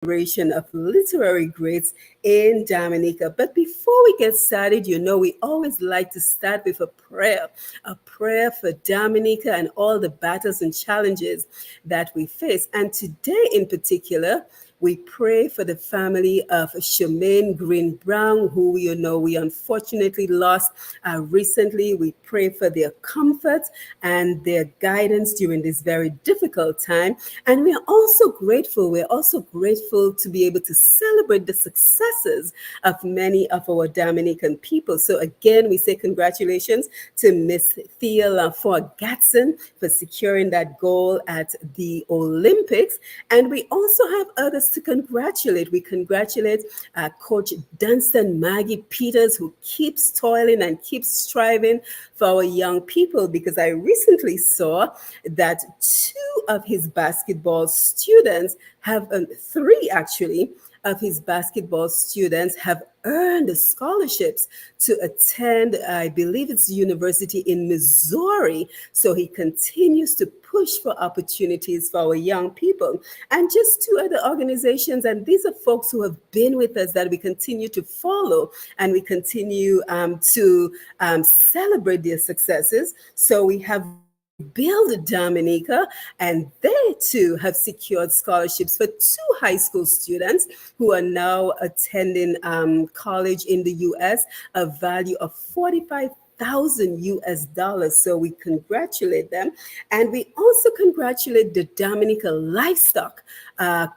celebration of literary greats in Dominica. But before we get started, we always like to start with a prayer for Dominica and all the battles and challenges that we face. And today in particular, we pray for the family of Shemaine Green Brown, who we unfortunately lost recently. We pray for their comfort and their guidance during this very difficult time. And we are also grateful. We're also grateful to be able to celebrate the successes of many of our Dominican people. So again, we say congratulations to Miss Thea Lafort Gatson for securing that goal at the Olympics. And we also have others to congratulate. We congratulate Coach Dunstan Maggie Peters, who keeps toiling and keeps striving for our young people, because I recently saw that two of his basketball students have, three actually, of his basketball students have earned scholarships to attend, I believe it's university in Missouri. So he continues to push for opportunities for our young people. And just two other organizations, and these are folks who have been with us that we continue to follow, and we continue to celebrate their successes. So we have Build Dominica, and they too have secured scholarships for two high school students who are now attending college in the U.S., a value of 45,000 US dollars. So we congratulate them. And we also congratulate the Dominica Livestock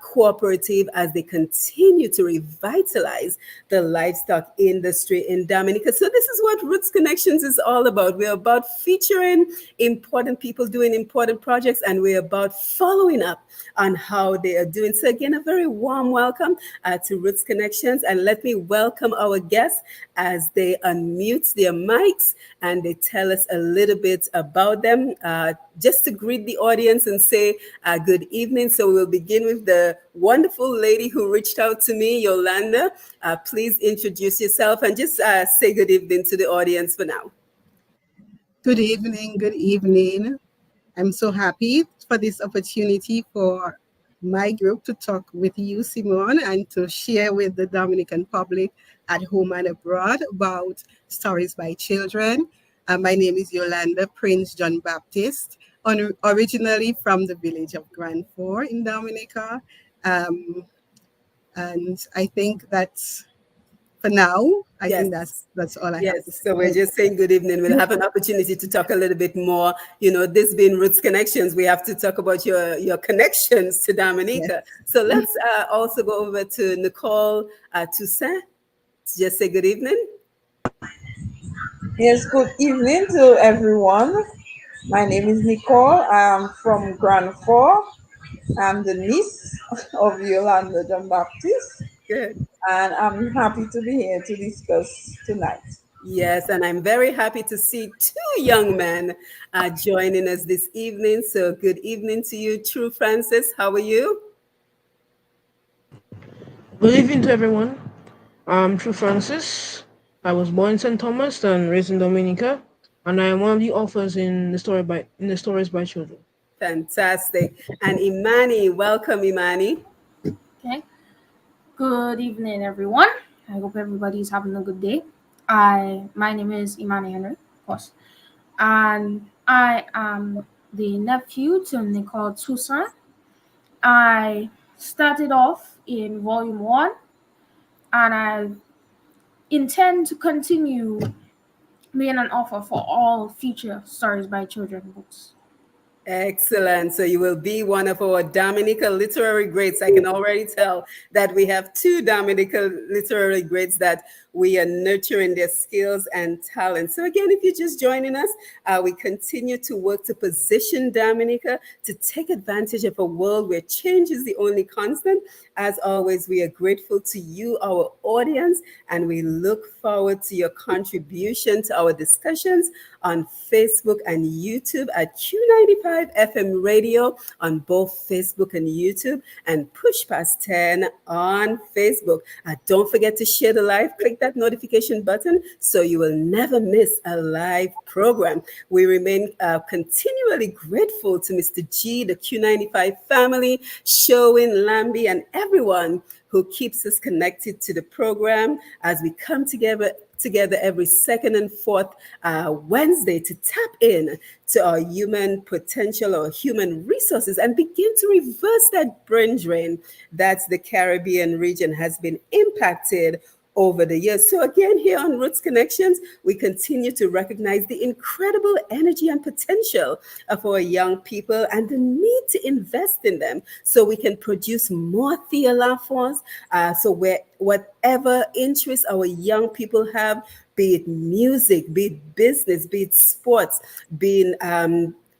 Cooperative as they continue to revitalize the livestock industry in Dominica. So this is what Roots Connections is all about. We're about featuring important people doing important projects, and we're about following up on how they are doing. So again, a very warm welcome to Roots Connections, and let me welcome our guests as they unmute their mics and they tell us a little bit about them. Just to greet the audience and say good evening. So we'll begin with the wonderful lady who reached out to me, Yolanda. Please introduce yourself and just say good evening to the audience for now. Good evening. Good evening. I'm so happy for this opportunity for my group to talk with you, Simone, and to share with the Dominican public at home and abroad about stories by children. My name is Yolanda Prince John Baptist, originally from the village of Grand Fort in Dominica. And I think that's for now. I Yes. think that's all I have to Yes, say. so we're just saying good evening. We'll have an opportunity to talk a little bit more. This being Roots Connections, we have to talk about your connections to Dominica. Yes. So let's also go over to Nicole Toussaint. Just say good evening. Yes, good evening to everyone. My name is Nicole. I'm from Grand Fort. I'm the niece of Yolanda John Baptist, Good. and I'm happy to be here to discuss tonight. Yes, and I'm very happy to see two young men joining us this evening. So good evening to you, True Francis. How are you? Good evening to everyone. I'm True Francis. I was born in St. Thomas and raised in Dominica, and I am one of the authors in the stories by children. Fantastic. And Imani, welcome, Imani. Okay. Good evening, everyone. I hope everybody's having a good day. My name is Imani Henry, of course, and I am the nephew to Nicole Toussaint. I started off in Volume One, and I intend to continue being an author for all future stories by children books. Excellent. So you will be one of our Dominica literary greats. I can already tell that we have two Dominica literary greats that we are nurturing their skills and talents. So again, if you're just joining us, we continue to work to position Dominica to take advantage of a world where change is the only constant. As always, we are grateful to you, our audience, and we look forward to your contribution to our discussions on Facebook and YouTube at Q95 FM Radio on both Facebook and YouTube, and Push Past 10 on Facebook. Don't forget to share the live, click that notification button so you will never miss a live program. We remain continually grateful to Mr. G, the Q95 family, Showin, Lambi, and everyone who keeps us connected to the program as we come together every second and fourth Wednesday to tap in to our human potential or human resources and begin to reverse that brain drain that the Caribbean region has been impacted over the years. So again, here on Roots Connections, we continue to recognize the incredible energy and potential of our young people and the need to invest in them so we can produce more Theolaphons. Whatever interests our young people have, be it music, be it business, be it sports, be it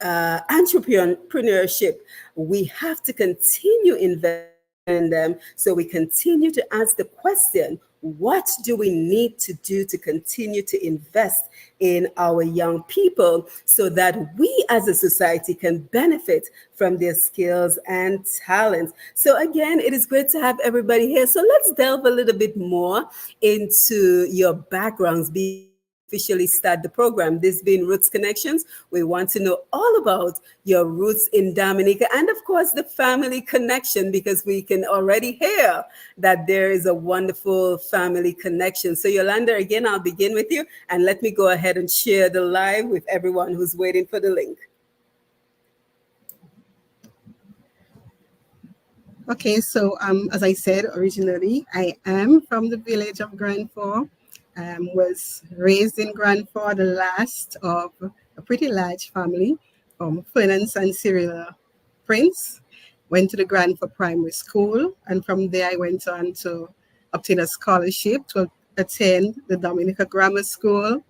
entrepreneurship, we have to continue investing in them. So we continue to ask the question, what do we need to do to continue to invest in our young people so that we as a society can benefit from their skills and talents? So again, it is great to have everybody here. So let's delve a little bit more into your backgrounds before we officially start the program. This being Roots Connections, we want to know all about your roots in Dominica and, of course, the family connection, because we can already hear that there is a wonderful family connection. So, Yolanda, again, I'll begin with you and let me go ahead and share the live with everyone who's waiting for the link. Okay, so as I said originally, I am from the village of Grand Fort. Was raised in Grand Fort, the last of a pretty large family from Fernance and Cyril Prince. Went to the Grand Fort Primary School, and from there I went on to obtain a scholarship to attend the Dominica Grammar School.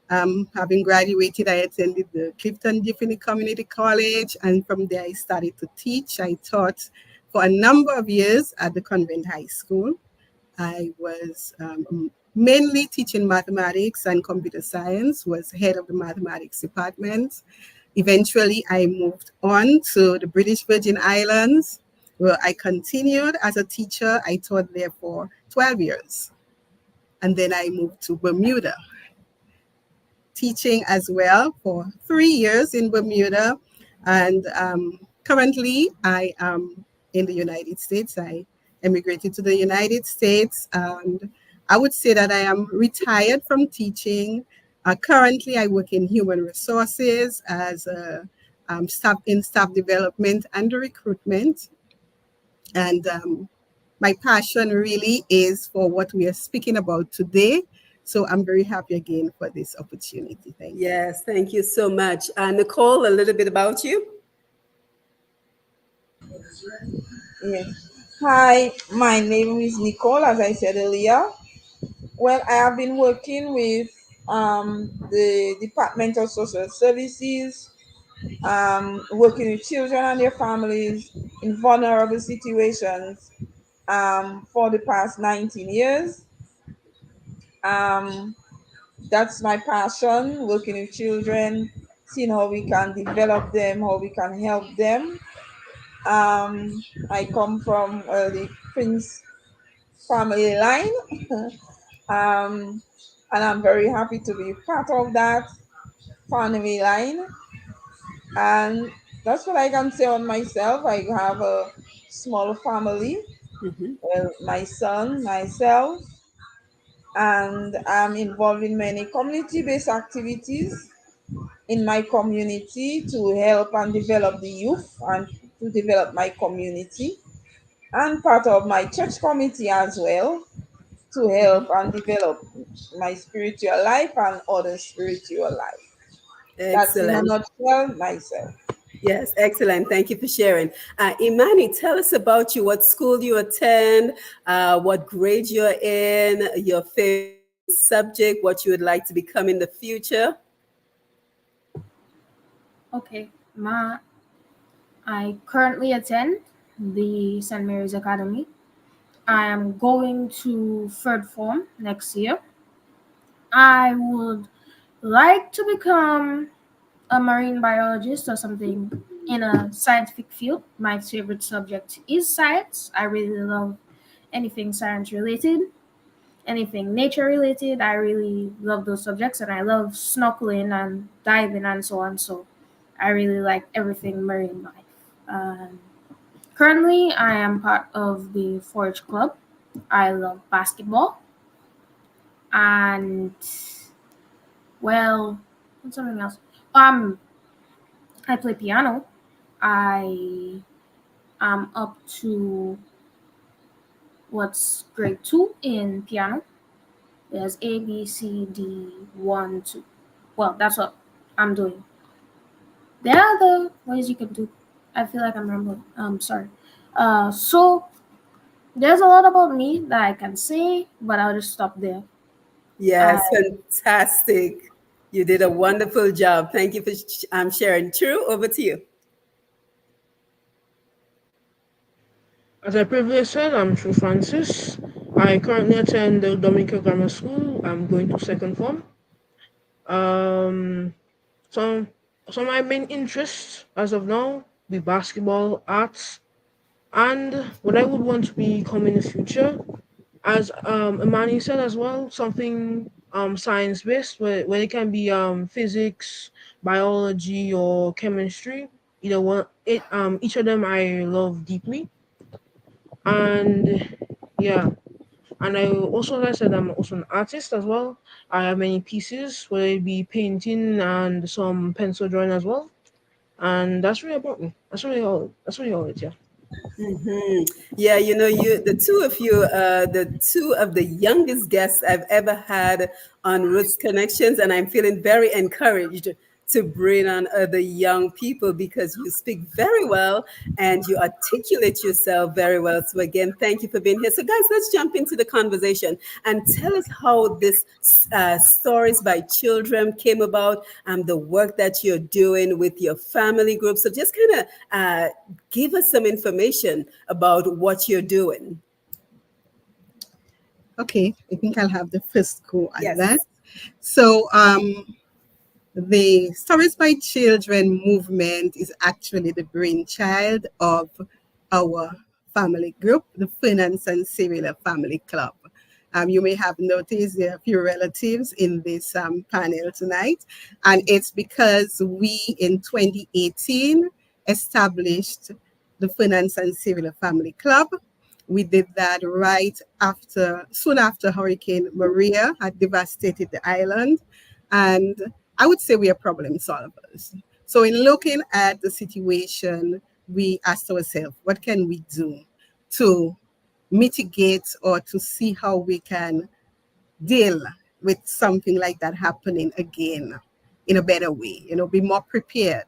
Having graduated, I attended the Clifton Diffini Community College, and from there I started to teach. I taught for a number of years at the Convent High School. I was mainly teaching mathematics and computer science, was head of the mathematics department. Eventually, I moved on to the British Virgin Islands, where I continued as a teacher. I taught there for 12 years. And then I moved to Bermuda, teaching as well for 3 years in Bermuda. And currently, I am in the United States. I emigrated to the United States, and I would say that I am retired from teaching. Currently, I work in human resources as a staff development and recruitment. And my passion really is for what we are speaking about today. So I'm very happy again for this opportunity. Thank you. Yes, thank you so much. Nicole, a little bit about you. Yes. Hi, my name is Nicole, as I said earlier. Well, I have been working with the Department of Social Services, working with children and their families in vulnerable situations for the past 19 years. Um, that's my passion, working with children, seeing how we can develop them, how we can help them. I come from the Prince family line, um, and I'm very happy to be part of that family line. And that's what I can say on myself. I have a small family. Mhm. Well, my son, myself, and I'm involved in many community-based activities in my community to help and develop the youth and to develop my community, and part of my church committee as well to help and develop my spiritual life and other spiritual life. That's in a Excellent. nutshell myself. Yes, excellent. Thank you for sharing. Imani, tell us about you, what school you attend, what grade you're in, your favorite subject, what you would like to become in the future. Okay, I currently attend the St. Mary's Academy. I am going to third form next year. I would like to become a marine biologist or something in a scientific field. My favorite subject is science. I really love anything science related, anything nature related. I really love those subjects, and I love snorkeling and diving and so on. So I really like everything marine life. Currently, I am part of the Forage Club. I love basketball and, well, what's something else. Um, I play piano. I am up to what's grade two in piano. There's A, B, C, D, one, two. Well, that's what I'm doing. There are other ways you can do. I feel like I'm rambling. Sorry. So there's a lot about me that I can say, but I'll just stop there. I Yes, fantastic. You did a wonderful job. Thank you for sharing. True, over to you. As I previously said, I'm True Francis. I currently attend the Dominica Grammar School. I'm going to second form. Um, some some of my main interests as of now be basketball, arts, and what I would want to become in the future. As Imani said as well, something science based where it can be physics, biology, or chemistry. Either one, each of them I love deeply, and yeah. And I also, as I said, I'm also an artist as well. I have many pieces, whether it be painting and some pencil drawing as well. And that's really about me. That's really all. That's really all it. Yeah. Hmm. Yeah, the two of you, the two of the youngest guests I've ever had on Roots Connections, and I'm feeling very encouraged to bring on other young people because you speak very well and you articulate yourself very well. So again, thank you for being here. So guys, let's jump into the conversation and tell us how this Stories by Children came about, the work that you're doing with your family group. So just kind of give us some information about what you're doing. Okay, I think I'll have the first go at that. Yes. So, the Stories by Children movement is actually the brainchild of our family group, the Finance and Civil Family Club. You may have noticed there are a few relatives in this panel tonight, and it's because we in 2018 established the Finance and Civil Family Club. We did that soon after Hurricane Maria had devastated the island. And I would say we are problem solvers. So, in looking at the situation, we asked ourselves, what can we do to mitigate or to see how we can deal with something like that happening again in a better way, be more prepared.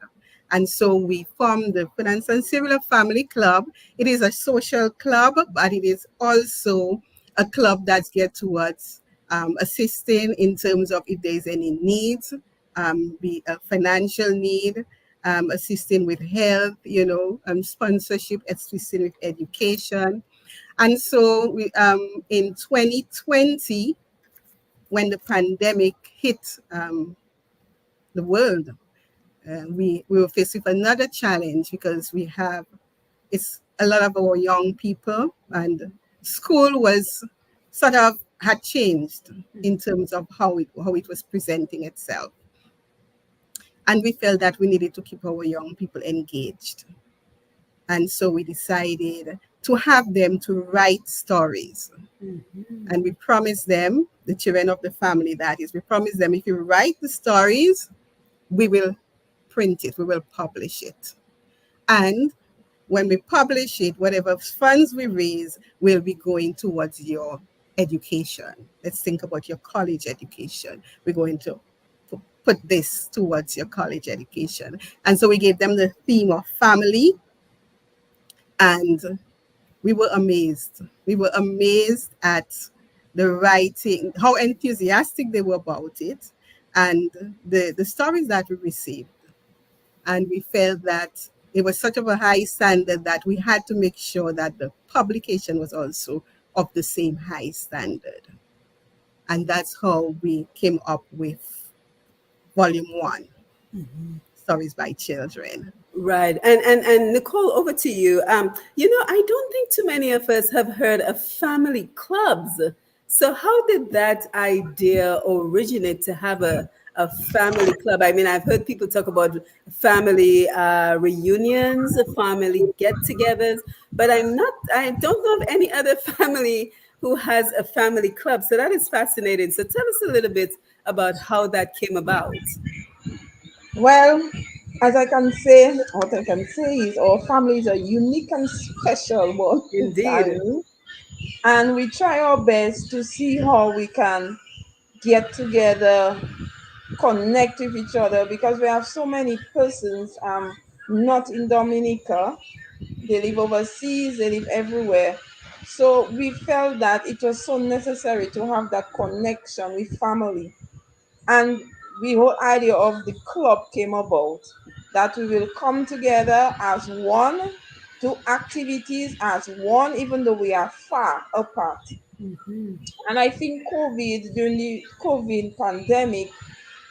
And so we formed the Finance and Civil Family Club. It is a social club, but it is also a club that's geared towards assisting in terms of if there's any needs, be a financial need, assisting with health, sponsorship, assisting with education. And so in 2020, when the pandemic hit the world, we were faced with another challenge because it's a lot of our young people, and school was sort of had changed in terms of how it was presenting itself. And we felt that we needed to keep our young people engaged. And so we decided to have them to write stories. And we promised them, the children of the family, that is, we promised them if you write the stories, we will print it, we will publish it. And when we publish it, whatever funds we raise will be going towards your education. Let's think about your college education. We're going to put this towards your college education. And so we gave them the theme of family, and we were amazed. We were amazed at the writing, how enthusiastic they were about it, and the stories that we received. And we felt that it was such of a high standard that we had to make sure that the publication was also of the same high standard. And that's how we came up with Volume 1, Stories by Children. Right. And Nicole, over to you. I don't think too many of us have heard of family clubs. So how did that idea originate to have a family club? I mean, I've heard people talk about family reunions, family get-togethers, but I don't know of any other family who has a family club. So that is fascinating. So tell us a little bit about how that came about. Well, as I can say, what I can say is our family is a unique and special one, Indeed. Tammy. And we try our best to see how we can get together, connect with each other, because we have so many persons not in Dominica. They live overseas, they live everywhere. So we felt that it was so necessary to have that connection with family. And the whole idea of the club came about, that we will come together as one, do activities as one, even though we are far apart. And I think during the COVID pandemic,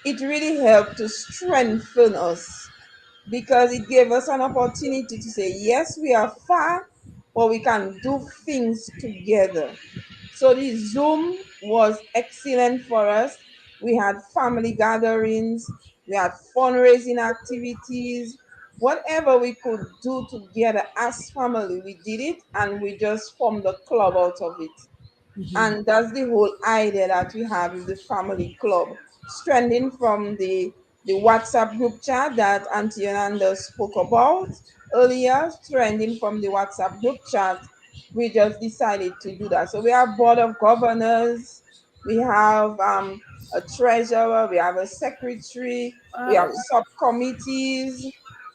it really helped to strengthen us, because it gave us an opportunity to say, yes, we are far, but we can do things together. So the Zoom was excellent for us. We had family gatherings, we had fundraising activities, whatever we could do together as family, we did it, and we just formed a club out of it. And that's the whole idea that we have with the family club, strengthening from the WhatsApp group chat that Auntie Yolanda spoke about earlier. Strengthening from the WhatsApp group chat, we just decided to do that. So we have board of governors, we have a treasurer, we have a secretary, we have Wow. subcommittees.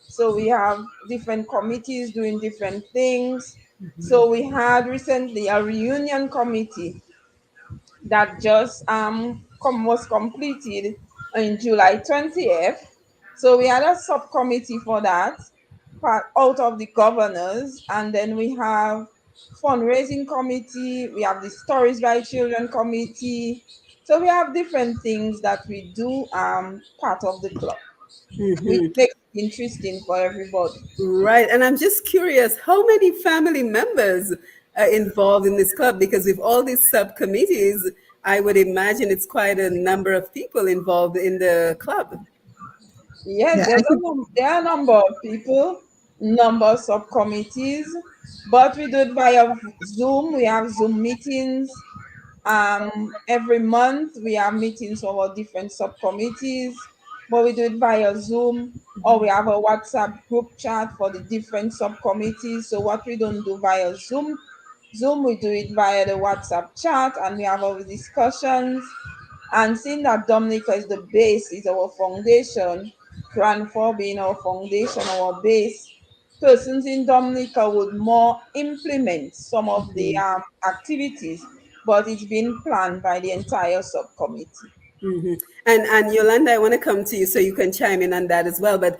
So we have different committees doing different things. So we had recently a reunion committee that just was completed in July 20th. So we had a subcommittee for that, part out of the governors, and then we have fundraising committee, we have the Stories by Children committee. So we have different things that we do part of the club, which makes it interesting for everybody. Right. And I'm just curious, how many family members are involved in this club? Because with all these subcommittees, I would imagine it's quite a number of people involved in the club. Yes, Yeah, I think there are a number of people, number of subcommittees, but we do it via Zoom. We have Zoom meetings. Every month we have meetings for our different subcommittees, but we do it via Zoom, or we have a WhatsApp group chat for the different subcommittees. So what we don't do via Zoom, we do it via the WhatsApp chat, and we have our discussions. And seeing that Dominica is the base, is our foundation, Grand 4 being our foundation, our base, persons in Dominica would more implement some of the activities, but it's been planned by the entire subcommittee. And Yolanda, I want to come to you so you can chime in on that as well. But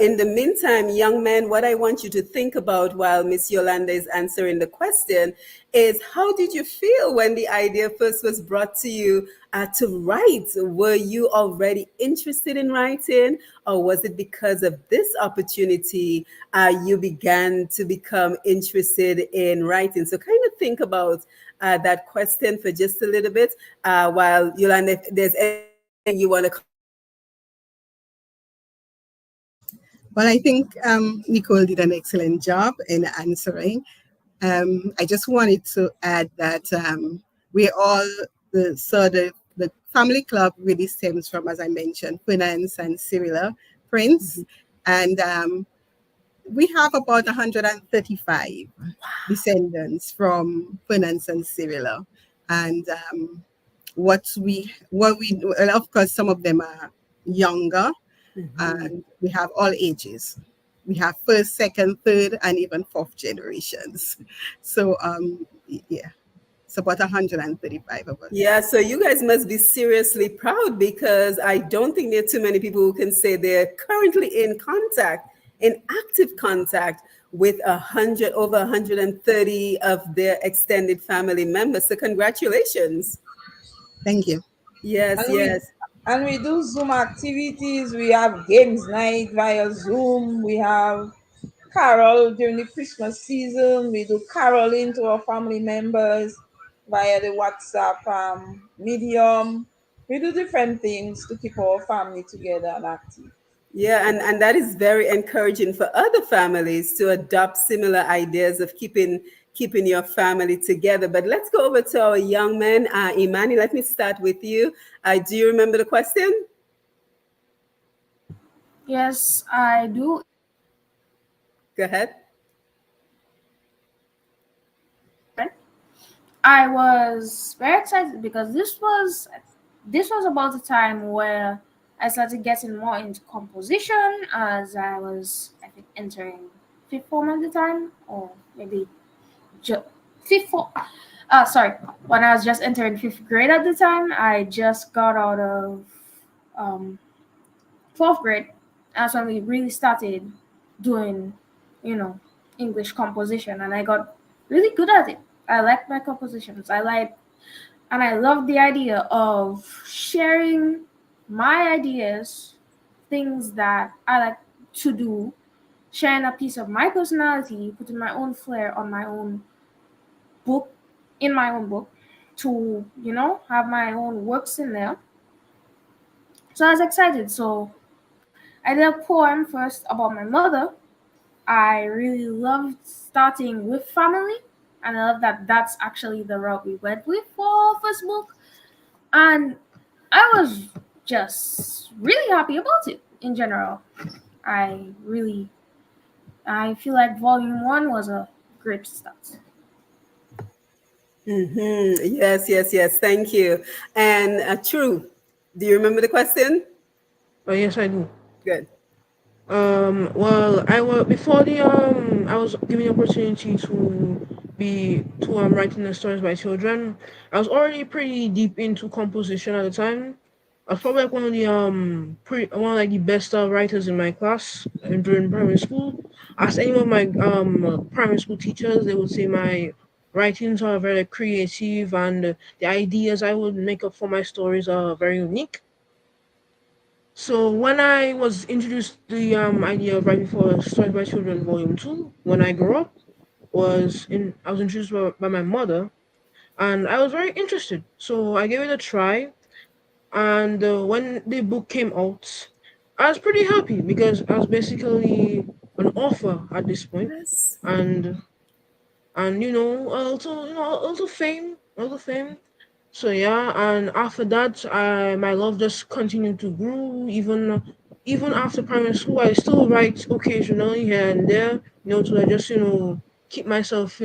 in the meantime, young men, what I want you to think about while Miss Yolanda is answering the question is, how did you feel when the idea first was brought to you to write? Were you already interested in writing, or was it because of this opportunity you began to become interested in writing? So kind of think about that question for just a little bit while Yolanda, if there's anything you want to Well, I think Nicole did an excellent job in answering. I just wanted to add that we all, the family club really stems from, as I mentioned, Finance and Cyrilla Prince. And we have about 135 descendants from Finance and Cyrilla. And well, of course, some of them are younger, and we have all ages. We have first, second, third, and even fourth generations. So, yeah, it's about 135 of us. Yeah, so you guys must be seriously proud, because I don't think there are too many people who can say they're currently in active contact with 130 of their extended family members. So congratulations. Thank you. Yes, And we yes. And we do Zoom activities. We have games night via Zoom. We have carol during the Christmas season. We do caroling to our family members via the WhatsApp medium. We do different things to keep our family together and active. Yeah, and that is very encouraging for other families to adopt similar ideas of keeping your family together. But let's go over to our young man, Imani. Let me start with you. Do you remember the question? Yes, I do. Go ahead. I was very excited because this was about the time where I started getting more into composition as I was, I think, entering fifth form at the time, or maybe ju- fifth form. Sorry, when I was just entering fifth grade at the time, I just got out of um, 12th grade. That's when we really started doing, you know, English composition, and I got really good at it. I liked my compositions. I love the idea of sharing my ideas, things that I like to do, sharing a piece of my personality, putting my own flair on my own book, in my own book, to, have my own works in there. So I was excited. So I did a poem first about my mother. I really loved starting with family, and I love that that's actually the route we went with for our first book. And I was just really happy about it in general. I really, I feel like volume one was a great start. Yes, yes, yes. Thank you. And True, do you remember the question? Yes, I do. Good. Well, I was before the I was given the opportunity to writing the stories by children. I was already pretty deep into composition at the time. I was probably like one of like the best writers in my class during primary school. Ask any of my primary school teachers, they would say my writings are very creative, and the ideas I would make up for my stories are very unique. So when I was introduced to the idea of writing for Stories by Children Volume Two, when I grew up, I was introduced by my mother, and I was very interested. So I gave it a try, and when the book came out, I was pretty happy because I was basically an author at this point, Yes. and also fame. So yeah, and after that, my love just continued to grow. Even after primary school, I still write occasionally here and there. To just keep myself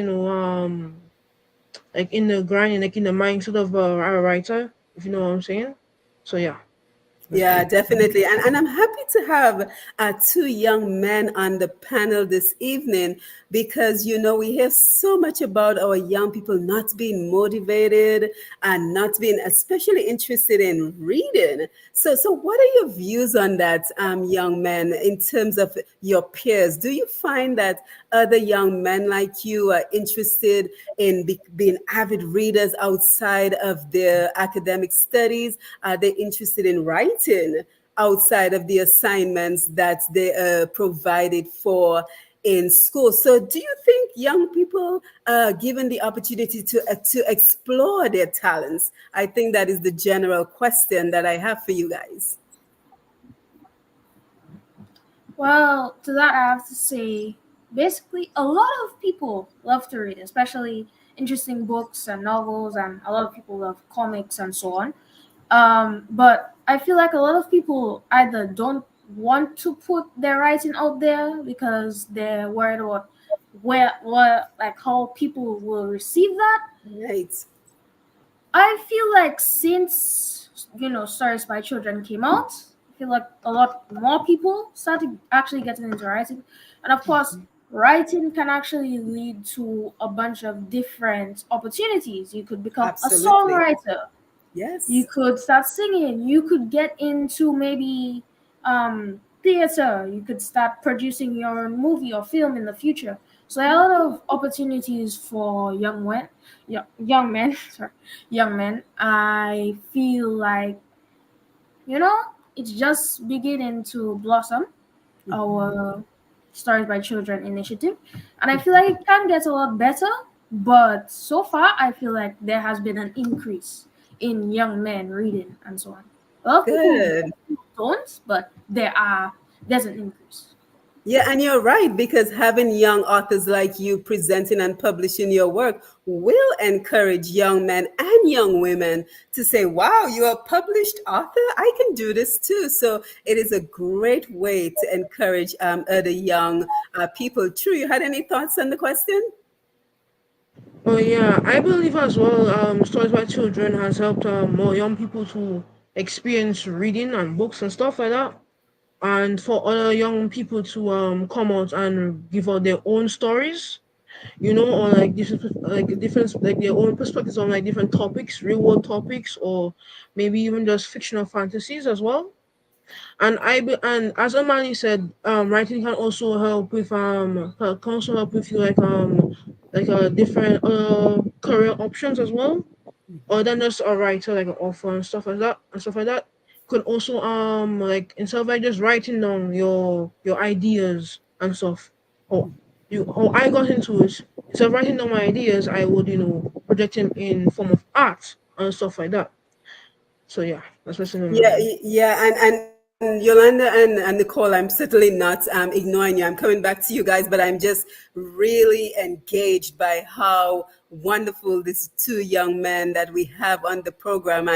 like in the grind and like in the mindset of a writer. If you know what I'm saying. So yeah, that's Yeah, it. definitely. And I'm happy to have two young men on the panel this evening because, we hear so much about our young people not being motivated and not being especially interested in reading. So what are your views on that, young men, in terms of your peers? Do you find that other young men like you are interested in being avid readers outside of their academic studies? Are they interested in writing outside of the assignments that they are provided for in school? So, do you think young people are given the opportunity to explore their talents? I think that is the general question that I have for you guys. Well, to that, I have to say, basically, a lot of people love to read, especially interesting books and novels, and a lot of people love comics and so on. But I feel like a lot of people either don't want to put their writing out there because they're worried about like how people will receive that. Right. I feel like since Stories by Children came out, I feel like a lot more people started actually getting into writing, and of course, writing can actually lead to a bunch of different opportunities. You could become a Absolutely. songwriter, you Yes. could start singing, you could get into maybe theater, you could start producing your own movie or film in the future. So there are a lot of opportunities for young men sorry, young men. I feel like you know, it's just beginning to blossom. Our Stories by Children initiative, and I feel like it can get a lot better. But so far, I feel like there has been an increase in young men reading and so on. A lot of people Good. don't, but there's an increase. Yeah, and you're right, because having young authors like you presenting and publishing your work will encourage young men and young women to say, wow, you're a published author. I can do this too. So it is a great way to encourage other young people. True, you had any thoughts on the question? Oh yeah, I believe as well. Stories by Children has helped more young people to experience reading and books and stuff like that, and for other young people to come out and give out their own stories, or like different like their own perspectives on like different topics, real world topics, or maybe even just fictional fantasies as well. And as Amani said, writing can also help with can also help with you like different career options as well, or than just a writer, like an author and stuff like that. Could also like instead of like just writing down your ideas and stuff, or how I got into it, instead of writing down my ideas, I would project them in form of art and stuff like that. So yeah, that's what's in my Yeah, mind. yeah, and Yolanda and Nicole, I'm certainly not ignoring you. I'm coming back to you guys, but I'm just really engaged by how wonderful these two young men that we have on the program.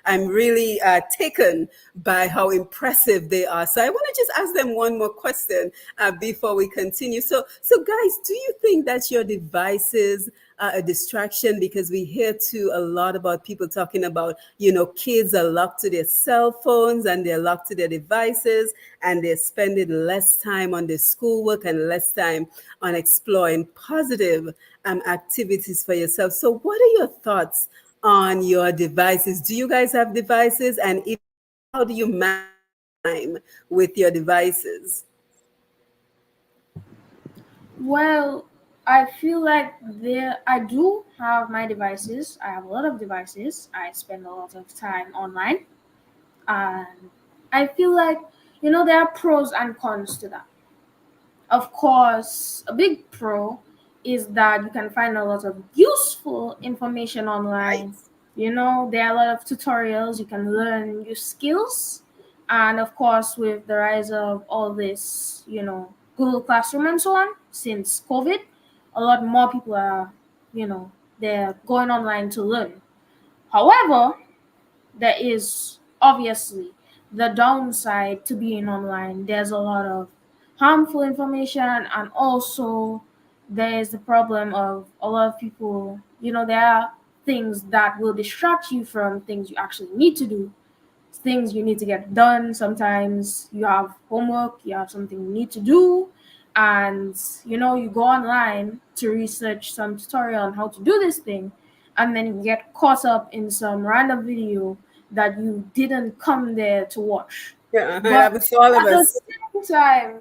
I'm really taken by how impressive they are. So I want to just ask them one more question before we continue. So guys, do you think that your devices a distraction? Because we hear too a lot about people talking about, kids are locked to their cell phones and they're locked to their devices and they're spending less time on their schoolwork and less time on exploring positive activities for yourself. So, what are your thoughts on your devices? Do you guys have devices? And if so, how do you manage your time with your devices? Well, I feel like I do have my devices. I have a lot of devices. I spend a lot of time online, and I feel like there are pros and cons to that. Of course, a big pro is that you can find a lot of useful information Right. online. There are a lot of tutorials, you can learn new skills. And of course, with the rise of all this, Google Classroom and so on, since COVID, a lot more people are, they're going online to learn. However, there is obviously the downside to being online. There's a lot of harmful information, and also there is the problem of a lot of people, there are things that will distract you from things you actually need to do, things you need to get done. Sometimes you have homework, you have something you need to do, and you go online to research some tutorial on how to do this thing, and then you get caught up in some random video that you didn't come there to watch. Yeah, it But happens to all of at the us. same time,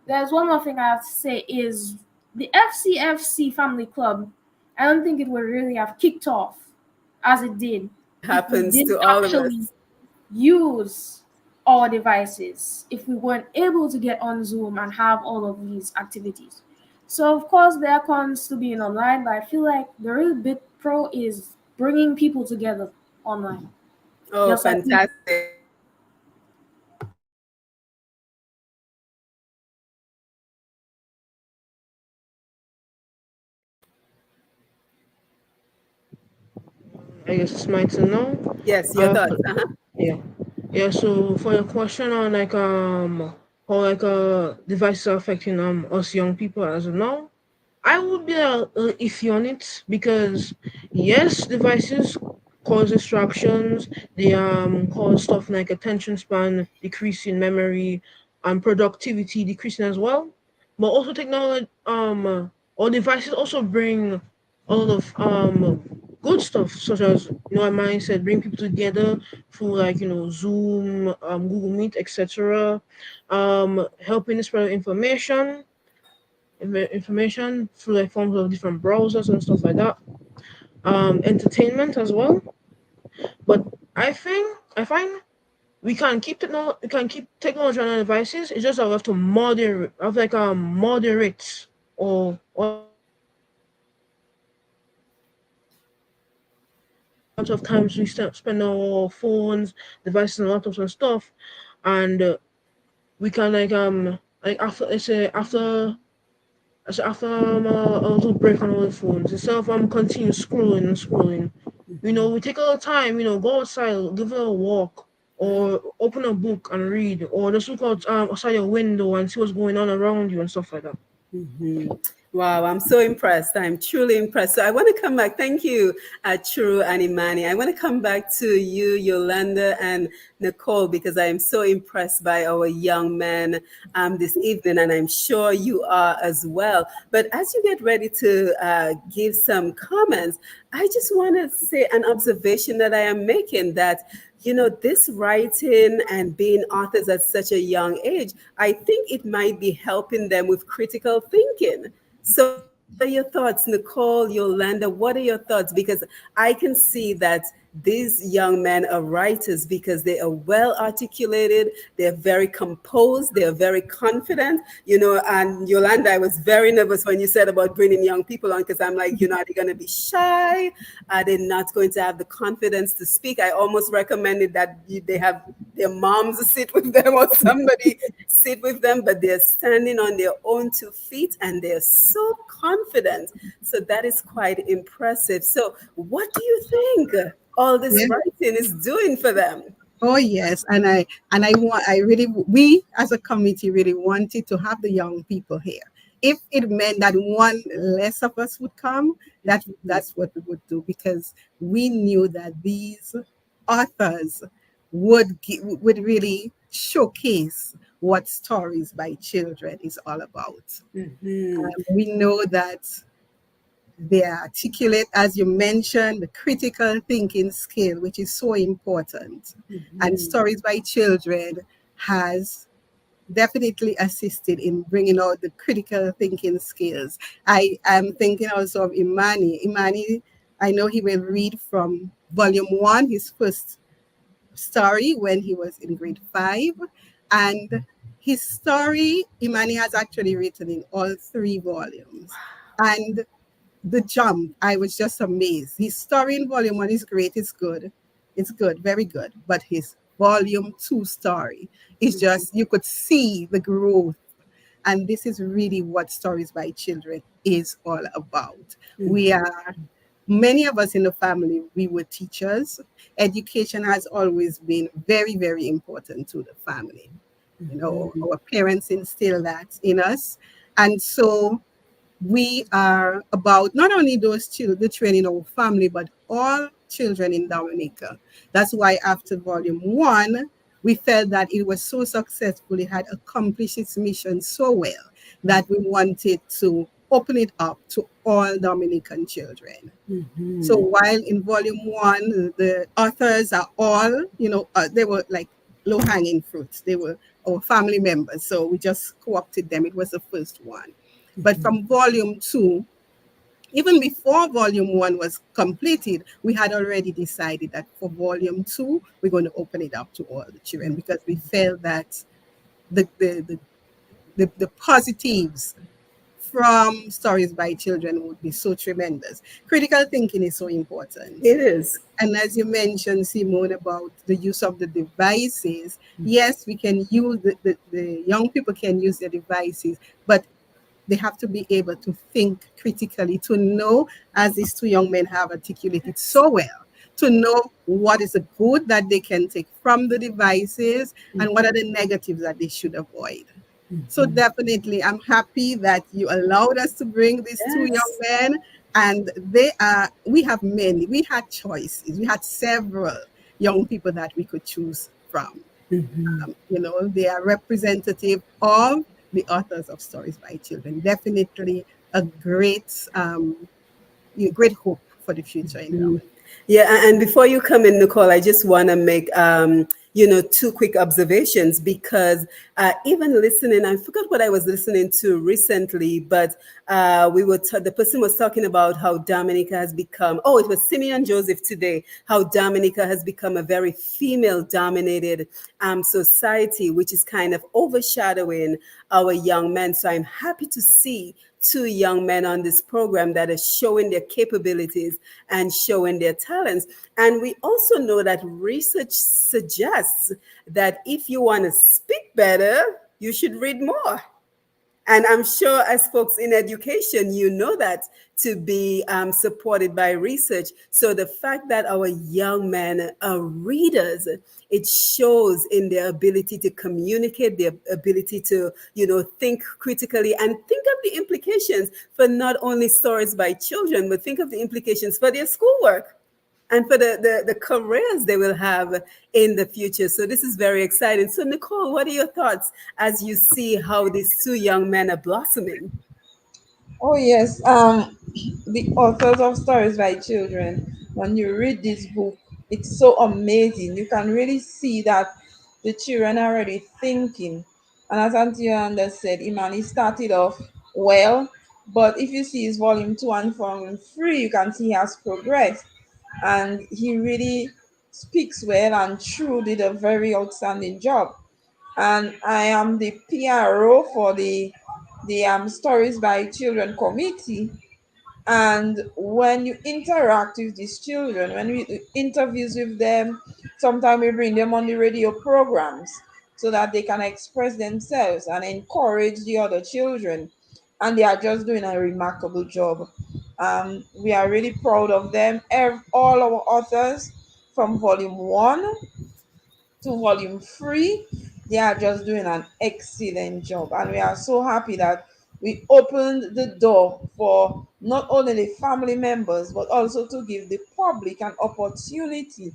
there's one more thing I have to say is the FCFC Family Club. I don't think it would really have kicked off as it did It if we happens didn't to all of actually us. use our devices, if we weren't able to get on Zoom and have all of these activities. So, of course, there are cons to being online, but I feel like the real big pro is bringing people together online. Oh, Just like we fantastic. I guess it's mine to know. Yes, your Uh, thoughts. Uh-huh. yeah, yeah. So for your question on like how like devices are affecting us young people as of now, I would be iffy on it because yes, devices cause distractions. They cause stuff like attention span decreasing, memory and productivity decreasing as well. But also technology all devices also bring a lot of good stuff such as I might said bring people together through like Zoom, Google Meet, etc. Helping spread information through like forms of different browsers and stuff like that. Entertainment as well. But I find we can keep technology on our devices. It's just that we have to moderate, have like moderate or like amount of times we spend on our phones, devices, and laptops and stuff, and we can like after let's say after a little break on our phones, instead of continue scrolling and scrolling, we take a little time, go outside, give it a walk, or open a book and read, or just look outside your window and see what's going on around you and stuff like that. Mhm. Wow, I'm so impressed. I'm truly impressed. So I want to come back. Thank you, Churu and Imani. I want to come back to you, Yolanda and Nicole, because I am so impressed by our young men this evening, and I'm sure you are as well. But as you get ready to give some comments, I just want to say an observation that I am making, that this writing and being authors at such a young age, I think it might be helping them with critical thinking. So, what are your thoughts, Nicole, Yolanda? What are your thoughts? Because I can see that these young men are writers because they are well articulated, they're very composed, they're very confident. And Yolanda, I was very nervous when you said about bringing young people on, because I'm like, are they going to be shy? Are they not going to have the confidence to speak? I almost recommended that they have their moms sit with them or somebody sit with them, but they're standing on their own 2 feet and they're so confident. So that is quite impressive. So, what do you think all this Yeah. writing is doing for them? Oh yes, I really, we as a committee really wanted to have the young people here. If it meant that one less of us would come, that's what we would do, because we knew that these authors would really showcase what Stories by Children is all about. Hmm. We know that they are articulate, as you mentioned, the critical thinking skill, which is so important. And Hmm. Stories by Children has definitely assisted in bringing out the critical thinking skills. I am thinking also of Imani. Imani, I know he will read from volume one, his first story, when he was in grade five. And his story, Imani has actually written in all three volumes. And the jump, I was just amazed. His story in volume one is great, it's good. It's good, very good. But his volume two story is just, you could see the growth. And this is really what Stories by Children is all about. We are, many of us in the family, we were teachers. Education has always been very, very important to the family. Our parents instill that in us. And so we are about not only those children, the children in our family, but all children in Dominica. That's why after volume one, we felt that it was so successful, it had accomplished its mission so well, that we wanted to open it up to all Dominican children. So Hmm. while in volume one, the authors are all, they were like low hanging fruits. They were our family members. So we just co opted them. It was the first one. But from volume two, even before volume one was completed, we had already decided that for volume two, we're going to open it up to all the children, because we felt that the positives from Stories by Children would be so tremendous. Critical thinking is so important. It is. And as you mentioned, Simone, about the use of the devices, yes, we can use the young people can use their devices, but they have to be able to think critically, to know, as these two young men have articulated so well, to know what is the good that they can take from the devices and what are the negatives that they should avoid. So definitely, I'm happy that you allowed us to bring these two young Yes. men, and they are. We have many. We had choices. We had several young people that we could choose from. They are representative of the authors of Stories by Children. Definitely a great hope for the future in Dominica. Yeah, and before you come in, Nicole, I just want to make two quick observations, because even listening, I forgot what I was listening to recently, but the person was talking about how Dominica has become, oh, it was Simeon Joseph today, how Dominica has become a very female dominated society, which is kind of overshadowing our young men. So I'm happy to see two young men on this program that are showing their capabilities and showing their talents. And we also know that research suggests that if you want to speak better, you should read more. And I'm sure, as folks in education, you know that to be supported by research. So the fact that our young men are readers, it shows in their ability to communicate, their ability to, think critically and think of the implications for not only stories by children, but think of the implications for their schoolwork and for the careers they will have in the future. So this is very exciting. So Nicole, what are your thoughts as you see how these two young men are blossoming? Oh yes, the authors of Stories by Children. When you read this book, it's so amazing. You can really see that the children are already thinking. And as Auntie Yolanda said, Imani started off well, but if you see his volume 2 and volume 3, you can see he has progressed, and he really speaks well, and True did a very outstanding job. And I am the PRO for the Stories by Children committee. And when you interact with these children, when we interviews with them, sometimes we bring them on the radio programs so that they can express themselves and encourage the other children. And they are just doing a remarkable job. We are really proud of them. All our authors from volume 1 to volume 3, they are just doing an excellent job. And we are so happy that we opened the door for not only the family members, but also to give the public an opportunity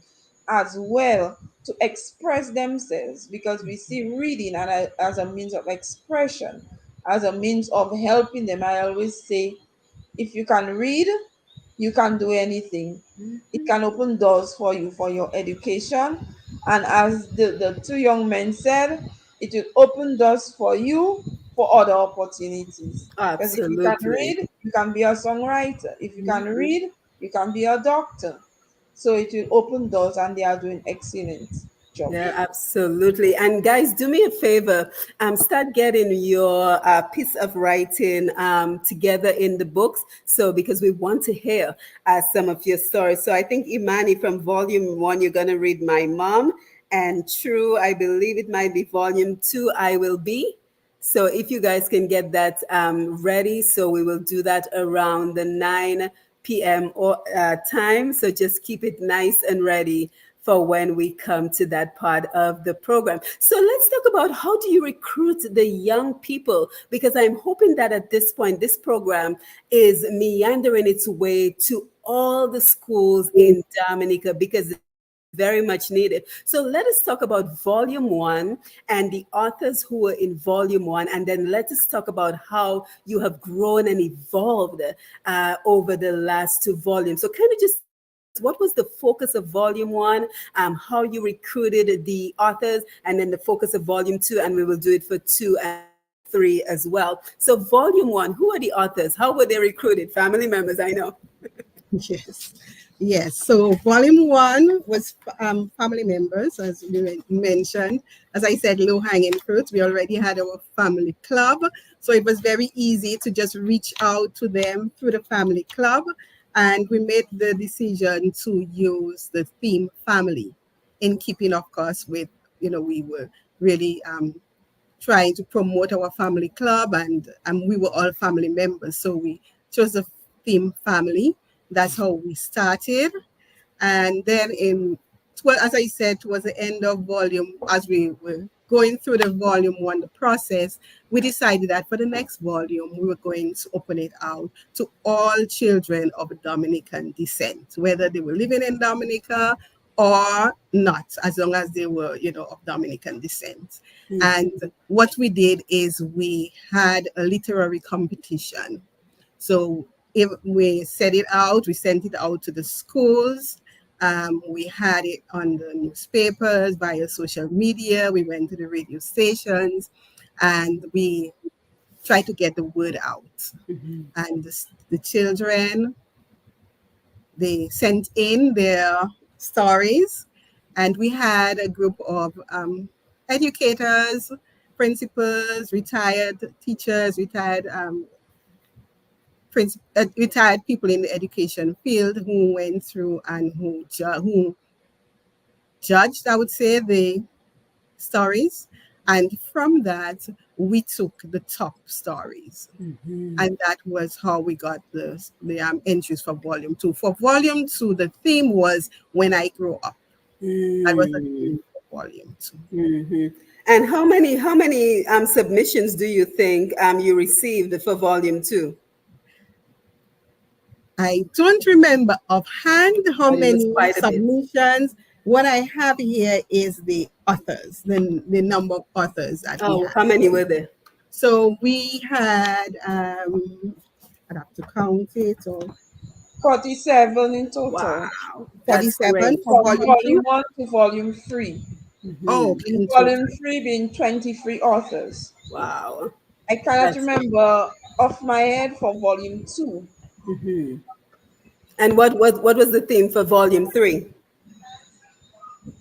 as well to express themselves, because we see reading as a means of expression, as a means of helping them. I always say, if you can read, you can do anything. It can open doors for you for your education. And as the two young men said, it will open doors for you for other opportunities. Because if you can Absolutely. read, you can be a songwriter. If you can read, you can be a doctor. So it will open doors, and they are doing excellent job. Yeah, absolutely. And guys, do me a favor. Start getting your piece of writing together in the books. So, because we want to hear some of your stories. So, I think Imani, from volume 1, you're going to read My Mom. And True, I believe it might be volume 2, I Will Be. So if you guys can get that ready, so we will do that around the 9 p.m. or time. So just keep it nice and ready for when we come to that part of the program. So let's talk about, how do you recruit the young people? Because I'm hoping that at this point, this program is meandering its way to all the schools in Dominica, because it's very much needed. So let us talk about volume 1 and the authors who were in volume 1, and then let us talk about how you have grown and evolved over the last 2 volumes. So kind of just, what was the focus of volume 1, how you recruited the authors, and then the focus of volume 2, and we will do it for 2 and 3 as well. So volume 1, who are the authors? How were they recruited? Family members, I know. Yes. Yes. So volume one was family members, as we mentioned. As I said, low hanging fruit. We already had our family club. So it was very easy to just reach out to them through the family club. And we made the decision to use the theme family, in keeping, of course, with, we were really trying to promote our family club, and we were all family members. So we chose the theme family. That's how we started. And then as I said, towards the end of volume, as we were going through the volume 1, the process, we decided that for the next volume, we were going to open it out to all children of Dominican descent, whether they were living in Dominica or not, as long as they were, of Dominican descent. And what we did is we had a literary competition. So if we set it out, we sent it out to the schools, We had it on the newspapers, via social media. We went to the radio stations, and we tried to get the word out. And the children, they sent in their stories, and we had a group of educators, principals, retired teachers, retired people in the education field who went through and who judged, I would say, the stories. And from that, we took the top stories. And that was how we got the entries for volume 2. For volume 2, the theme was When I Grow Up. That was the theme for volume 2. And how many submissions do you think you received for volume 2? I don't remember offhand how But it was many quite a bit. submissions. What I have here is the authors, the number of authors that we Oh, had. how many were there? So we had, I'd have to count it, or 47 in total, Wow, that's 47 great. for from volume volume two. 1 to volume 3. Oh, okay, In in total. volume 3 being 23 authors. Wow, I cannot that's remember off my head for volume 2. and what was the theme for volume 3?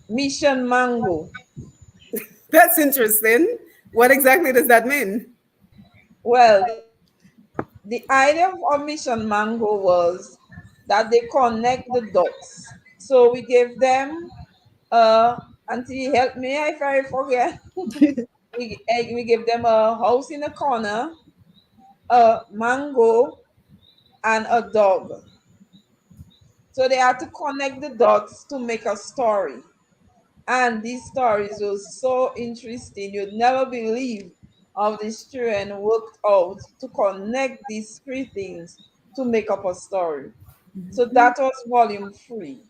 Mission Mango. That's interesting. What exactly does that mean? Well, the idea of Mission Mango was that they connect the dots. So we gave them, Auntie, help me if I forget. We gave them a house in a corner, a mango, and a dog. So they had to connect the dots to make a story. And these stories were so interesting. You'd never believe how these children worked out to connect these three things to make up a story. So that was volume 3.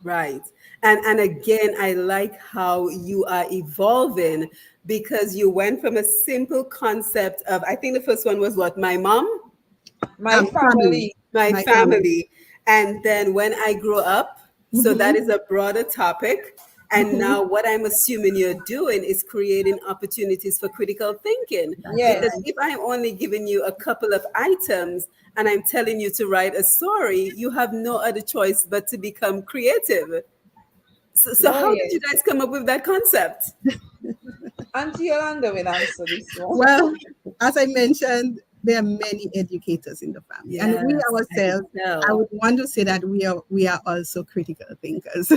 Right. And again, I like how you are evolving because you went from a simple concept of, I think the first one was what, my mom, My Family, family, my my family. family, and then when I grow up. So that Hmm. is a broader topic. And Hmm. now what I'm assuming you're doing is creating opportunities for critical thinking. That's Because yes, right. if I'm only giving you a couple of items and I'm telling you to write a story, you have no other choice but to become creative. So oh how did you yes. guys come up with that concept? Auntie Yolanda will answer this one. Well, as I mentioned, there are many educators in the family, and we Yes, I could ourselves, I tell. would want to say that we are also critical thinkers.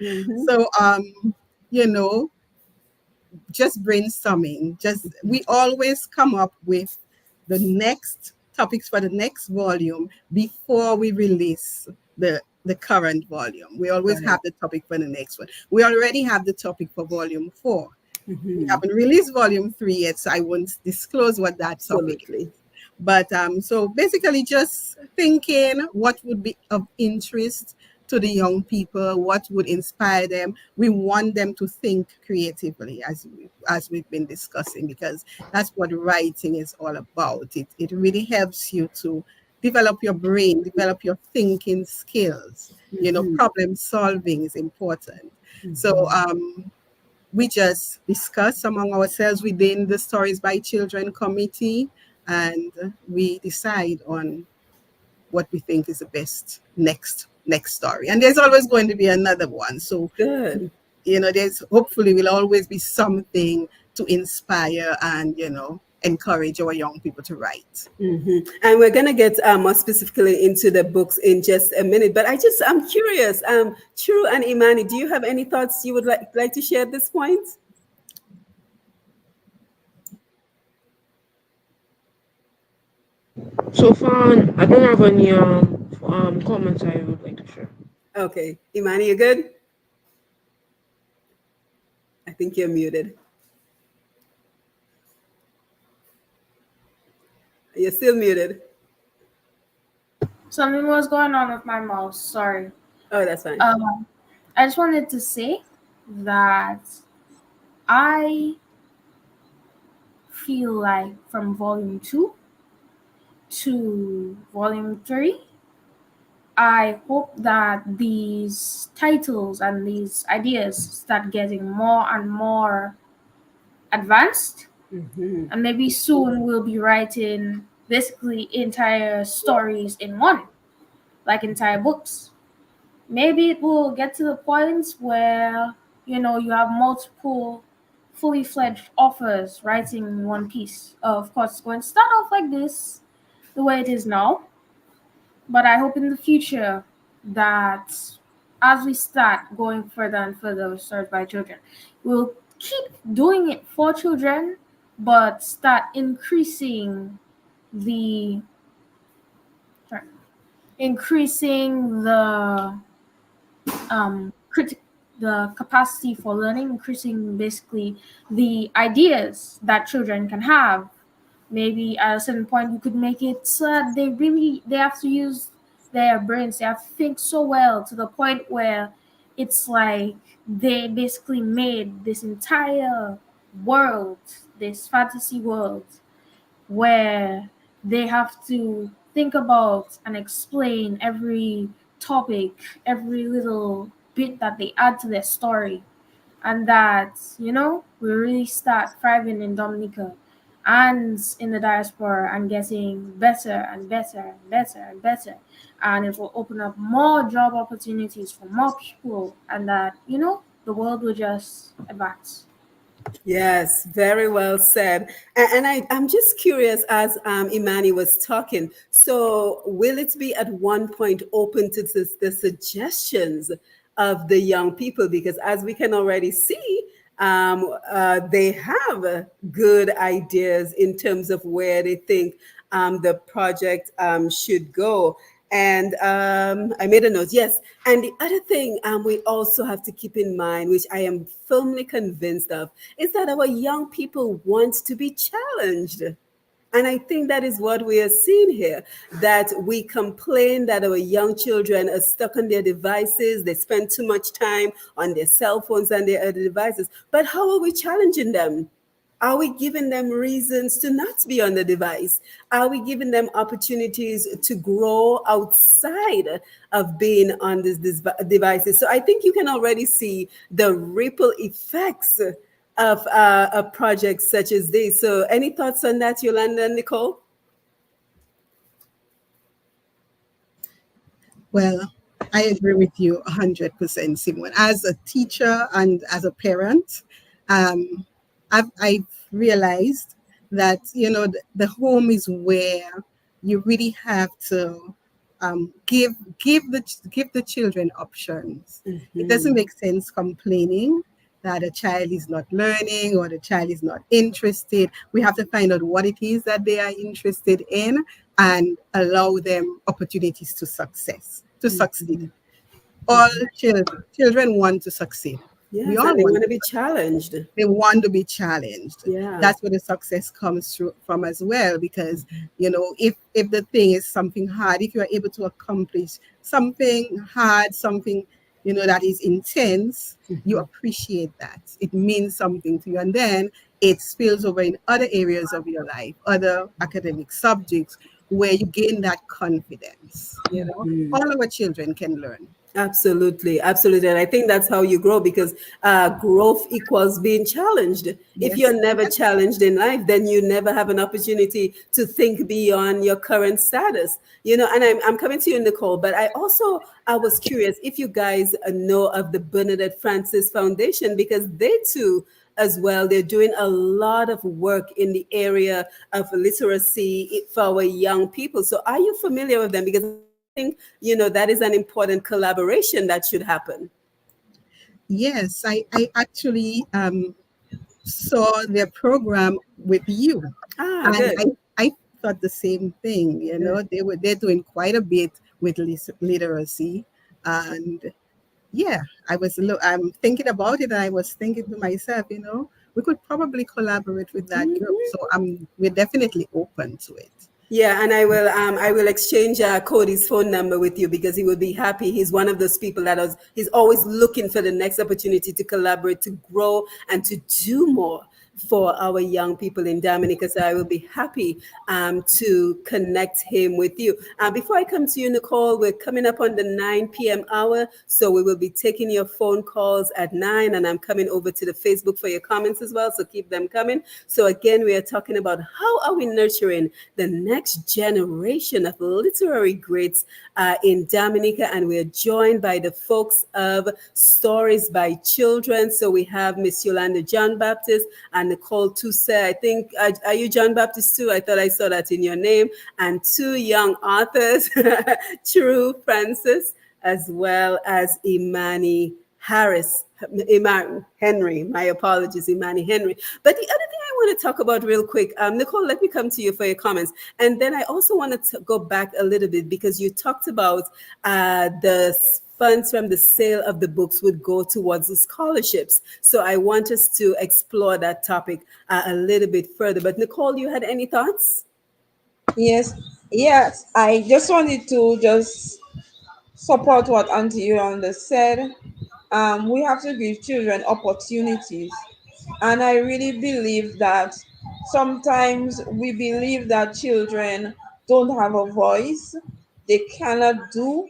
Hmm. So, you know, just brainstorming. Just we always come up with the next topics for the next volume before we release the current volume. We always Right. have the topic for the next one. We already have the topic for volume 4. We Hmm. haven't released volume 3 yet, so I won't disclose what that topic is. Absolutely. But so basically, just thinking what would be of interest to the young people, what would inspire them. We want them to think creatively, as we've been discussing, because that's what writing is all about. It really helps you to develop your brain, develop your thinking skills. Problem solving is important. So we just discuss among ourselves within the Stories by Children committee, and we decide on what we think is the best next story. And there's always going to be another one. So Good. there's hopefully will always be something to inspire and encourage our young people to write. And we're gonna get more specifically into the books in just a minute. But I'm curious. True and Imani, do you have any thoughts you would like to share at this point? So far, I don't have any comments I would like to share. Okay, Imani, you good? I think you're muted. You're still muted. Something was going on with my mouse. Sorry. Oh, that's fine. Um, I just wanted to say that I feel like from volume 2 to volume 3, I hope that these titles and these ideas start getting more and more advanced, Hmm. and maybe soon we'll be writing basically entire stories in one, like entire books. Maybe it will get to the point where you have multiple fully fledged authors writing one piece. Of course, it's going to start off like this, the way it is now, but I hope in the future that as we start going further and further with Served by Children, we'll keep doing it for children, but start increasing the sorry, increasing critic the capacity for learning, increasing basically the ideas that children can have. Maybe at a certain point we could make it so that they have to use their brains, they have to think so well to the point where it's like they basically made this entire world, this fantasy world, where they have to think about and explain every topic, every little bit that they add to their story, and that we really start thriving in Dominica and in the diaspora and getting better and better and better and better, and it will open up more job opportunities for more people, and that the world will just advance. Yes, very well said. And I'm just curious, as Imani was talking, so will it be at one point open to the suggestions of the young people? Because as we can already see, they have good ideas in terms of where they think the project should go. And I made a note, yes. And the other thing we also have to keep in mind, which I am firmly convinced of, is that our young people want to be challenged. And I think that is what we are seeing here, that we complain that our young children are stuck on their devices, they spend too much time on their cell phones and their other devices. But how are we challenging them? Are we giving them reasons to not be on the device? Are we giving them opportunities to grow outside of being on these devices? So I think you can already see the ripple effects of a project such as this. So any thoughts on that, Yolanda and Nicole? Well, I agree with you 100%, Simon. As a teacher and as a parent, um, I've realized that, the home is where you really have to give give the children options. It doesn't Hmm. make sense complaining that a child is not learning or the child is not interested. We have to find out what it is that they are interested in and allow them opportunities to succeed. All children want to succeed. We Yes, all and they want want to to be succeed. challenged. They want to be challenged. Yeah. That's where the success comes through from as well. Because if the thing is something hard, if you are able to accomplish something hard, something that is intense, you appreciate that. It means something to you, and then it spills over in other areas of your life, other academic subjects, where you gain that confidence. All our children can learn. Absolutely, absolutely. And I think that's how you grow, because growth equals being challenged. If Yes, you're never yes. challenged in life, then you never have an opportunity to think beyond your current status. And I'm coming to you, Nicole, but I was curious if you guys know of the Bernadette Francis Foundation, because they too, as well, they're doing a lot of work in the area of literacy for our young people. So are you familiar with them? Because I think that is an important collaboration that should happen. Yes, I actually saw their program with you, Ah, and good. I thought the same thing. They're doing quite a bit with literacy, and yeah, I'm thinking about it, and I was thinking to myself, we could probably collaborate with that group. So we're definitely open to it. Yeah, and I will exchange Cody's phone number with you, because he will be happy. He's one of those people he's always looking for the next opportunity to collaborate, to grow, and to do more. for our young people in Dominica. So I will be happy to connect him with you. Before I come to you, Nicole, we're coming up on the 9 p.m. hour. So we will be taking your phone calls at 9, and I'm coming over to the Facebook for your comments as well. So keep them coming. So again, we are talking about how are we nurturing the next generation of literary greats in Dominica, and we're joined by the folks of Stories by Children. So we have Miss Yolanda John Baptist and Nicole Toussaint. I think, are you John Baptist too? I thought I saw that in your name. And two young authors, True Francis, as well as Imani Harris, Imani Henry. My apologies, Imani Henry. But the other thing I want to talk about real quick, Nicole, let me come to you for your comments. And then I also want to go back a little bit because you talked about the funds from the sale of the books would go towards the scholarships. So I want us to explore that topic a little bit further. But Nicole, you had any thoughts? Yes, yes. I just wanted to just support what Auntie Yolanda said. We have to give children opportunities. And I really believe that sometimes we believe that children don't have a voice, they cannot do,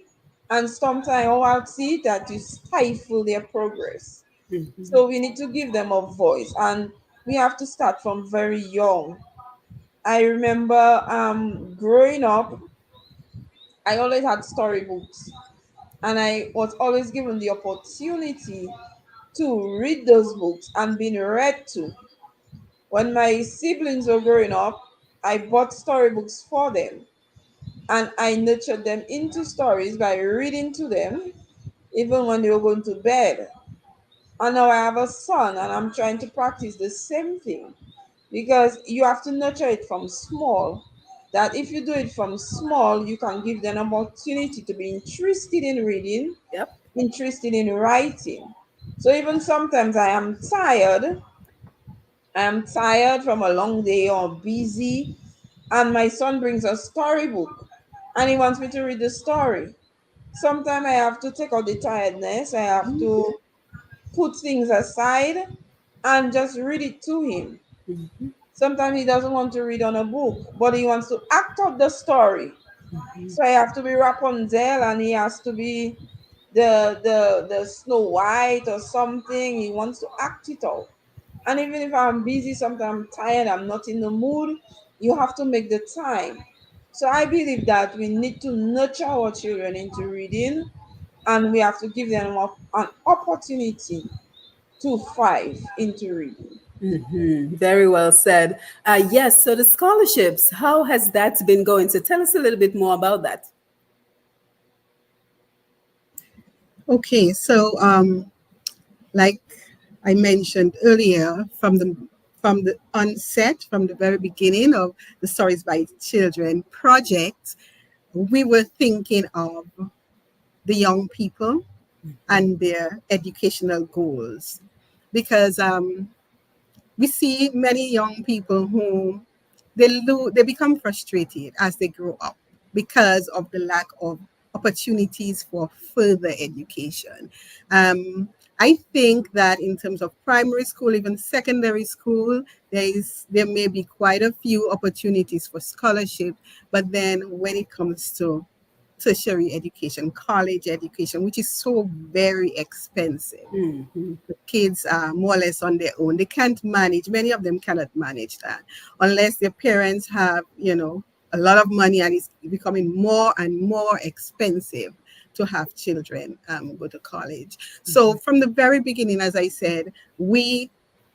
and sometimes I see that you stifle their progress. So we need to give them a voice, and we have to start from very young. I remember growing up, I always had storybooks, and I was always given the opportunity to read those books and being read to. When my siblings were growing up, I bought storybooks for them, and I nurtured them into stories by reading to them even when they were going to bed. And now I have a son, and I'm trying to practice the same thing because you have to nurture it from small. That if you do it from small, you can give them an opportunity to be interested in reading, Yep. interested in writing. So even sometimes I am tired from a long day or busy, and my son brings a storybook and he wants me to read the story. Sometimes I have to take out the tiredness, I have to put things aside and just read it to him. Sometimes he doesn't want to read on a book, but he wants to act out the story. So I have to be Rapunzel and he has to be the Snow White or something. He wants to act it out. And even if I'm busy, sometimes I'm tired, I'm not in the mood, you have to make the time. So I believe that we need to nurture our children into reading, and we have to give them an opportunity to thrive into reading. Very well said. Yes, so the scholarships, how has that been going? So tell us a little bit more about that. Okay, so like I mentioned earlier, from the onset, from the very beginning of the Stories by Children project, we were thinking of the young people and their educational goals, because we see many young people who they become frustrated as they grow up because of the lack of opportunities for further education. I think that in terms of primary school, even secondary school, there may be quite a few opportunities for scholarship, but then when it comes to tertiary education, college education, which is so very expensive, the kids are more or less on their own. They can't manage, many of them cannot manage that unless their parents have, a lot of money, and it's becoming more and more expensive to have children go to college. So from the very beginning, as I said, we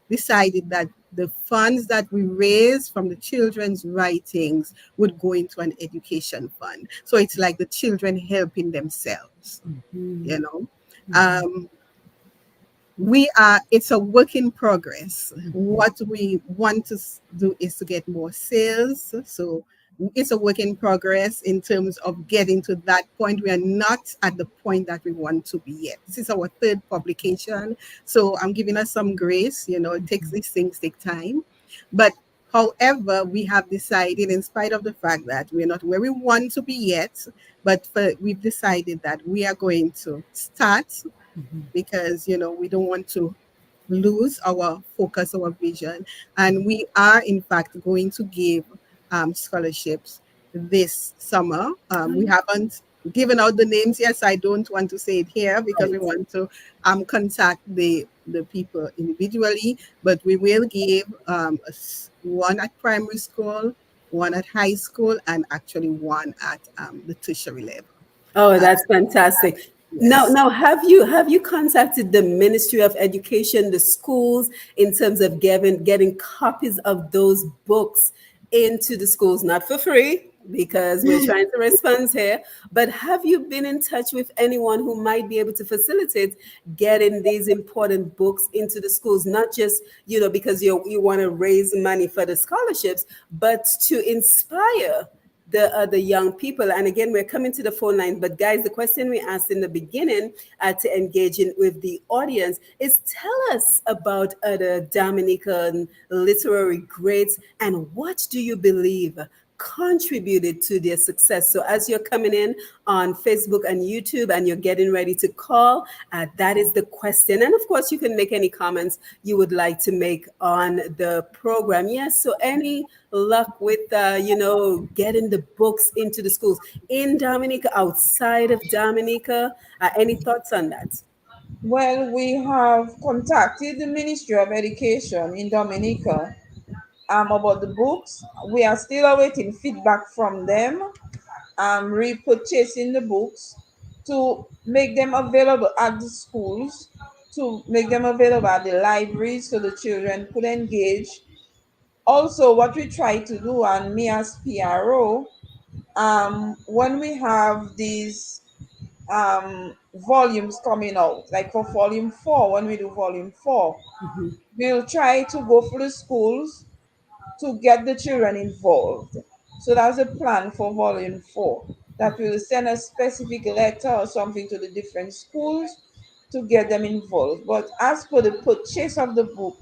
decided that the funds that we raised from the children's writings would go into an education fund. So it's like the children helping themselves, you know. Um, it's a work in progress. What we want to do is to get more sales. So it's a work in progress in terms of getting to that point. We are not at the point that we want to be yet. This is our third publication. So I'm giving us some grace, it takes, these things take time. But however, we have decided, in spite of the fact that we're not where we want to be yet, we've decided that we are going to start, because we don't want to lose our focus, our vision. And we are, in fact, going to give scholarships this summer. We haven't given out the names. Yes, I don't want to say it here because we Right. want to contact the people individually, but we will give one at primary school, one at high school, and actually one at the tertiary level. Oh, Uh, that's fantastic. yes. Now, have you contacted the Ministry of Education, the schools, in terms of getting copies of those books into the schools, not for free, because we're trying to respond here, but have you been in touch with anyone who might be able to facilitate getting these important books into the schools, not just, because you want to raise money for the scholarships, but to inspire the young people. And again, we're coming to the phone line, but guys, the question we asked in the beginning, to engage in with the audience, is tell us about other Dominican literary greats and what do you believe contributed to their success. So as you're coming in on Facebook and YouTube and you're getting ready to call, that is the question. And of course, you can make any comments you would like to make on the program. Yes, so any luck with getting the books into the schools in Dominica, outside of Dominica? Any thoughts on that? Well, we have contacted the Ministry of Education in Dominica about the books. We are still awaiting feedback from them, repurchasing the books to make them available at the schools, to make them available at the libraries so the children could engage. Also, what we try to do, and me as PRO, when we have these volumes coming out, like for volume 4, when we do volume 4, we'll try to go for the schools to get the children involved. So that's a plan for volume 4, that we'll send a specific letter or something to the different schools to get them involved. But as for the purchase of the book,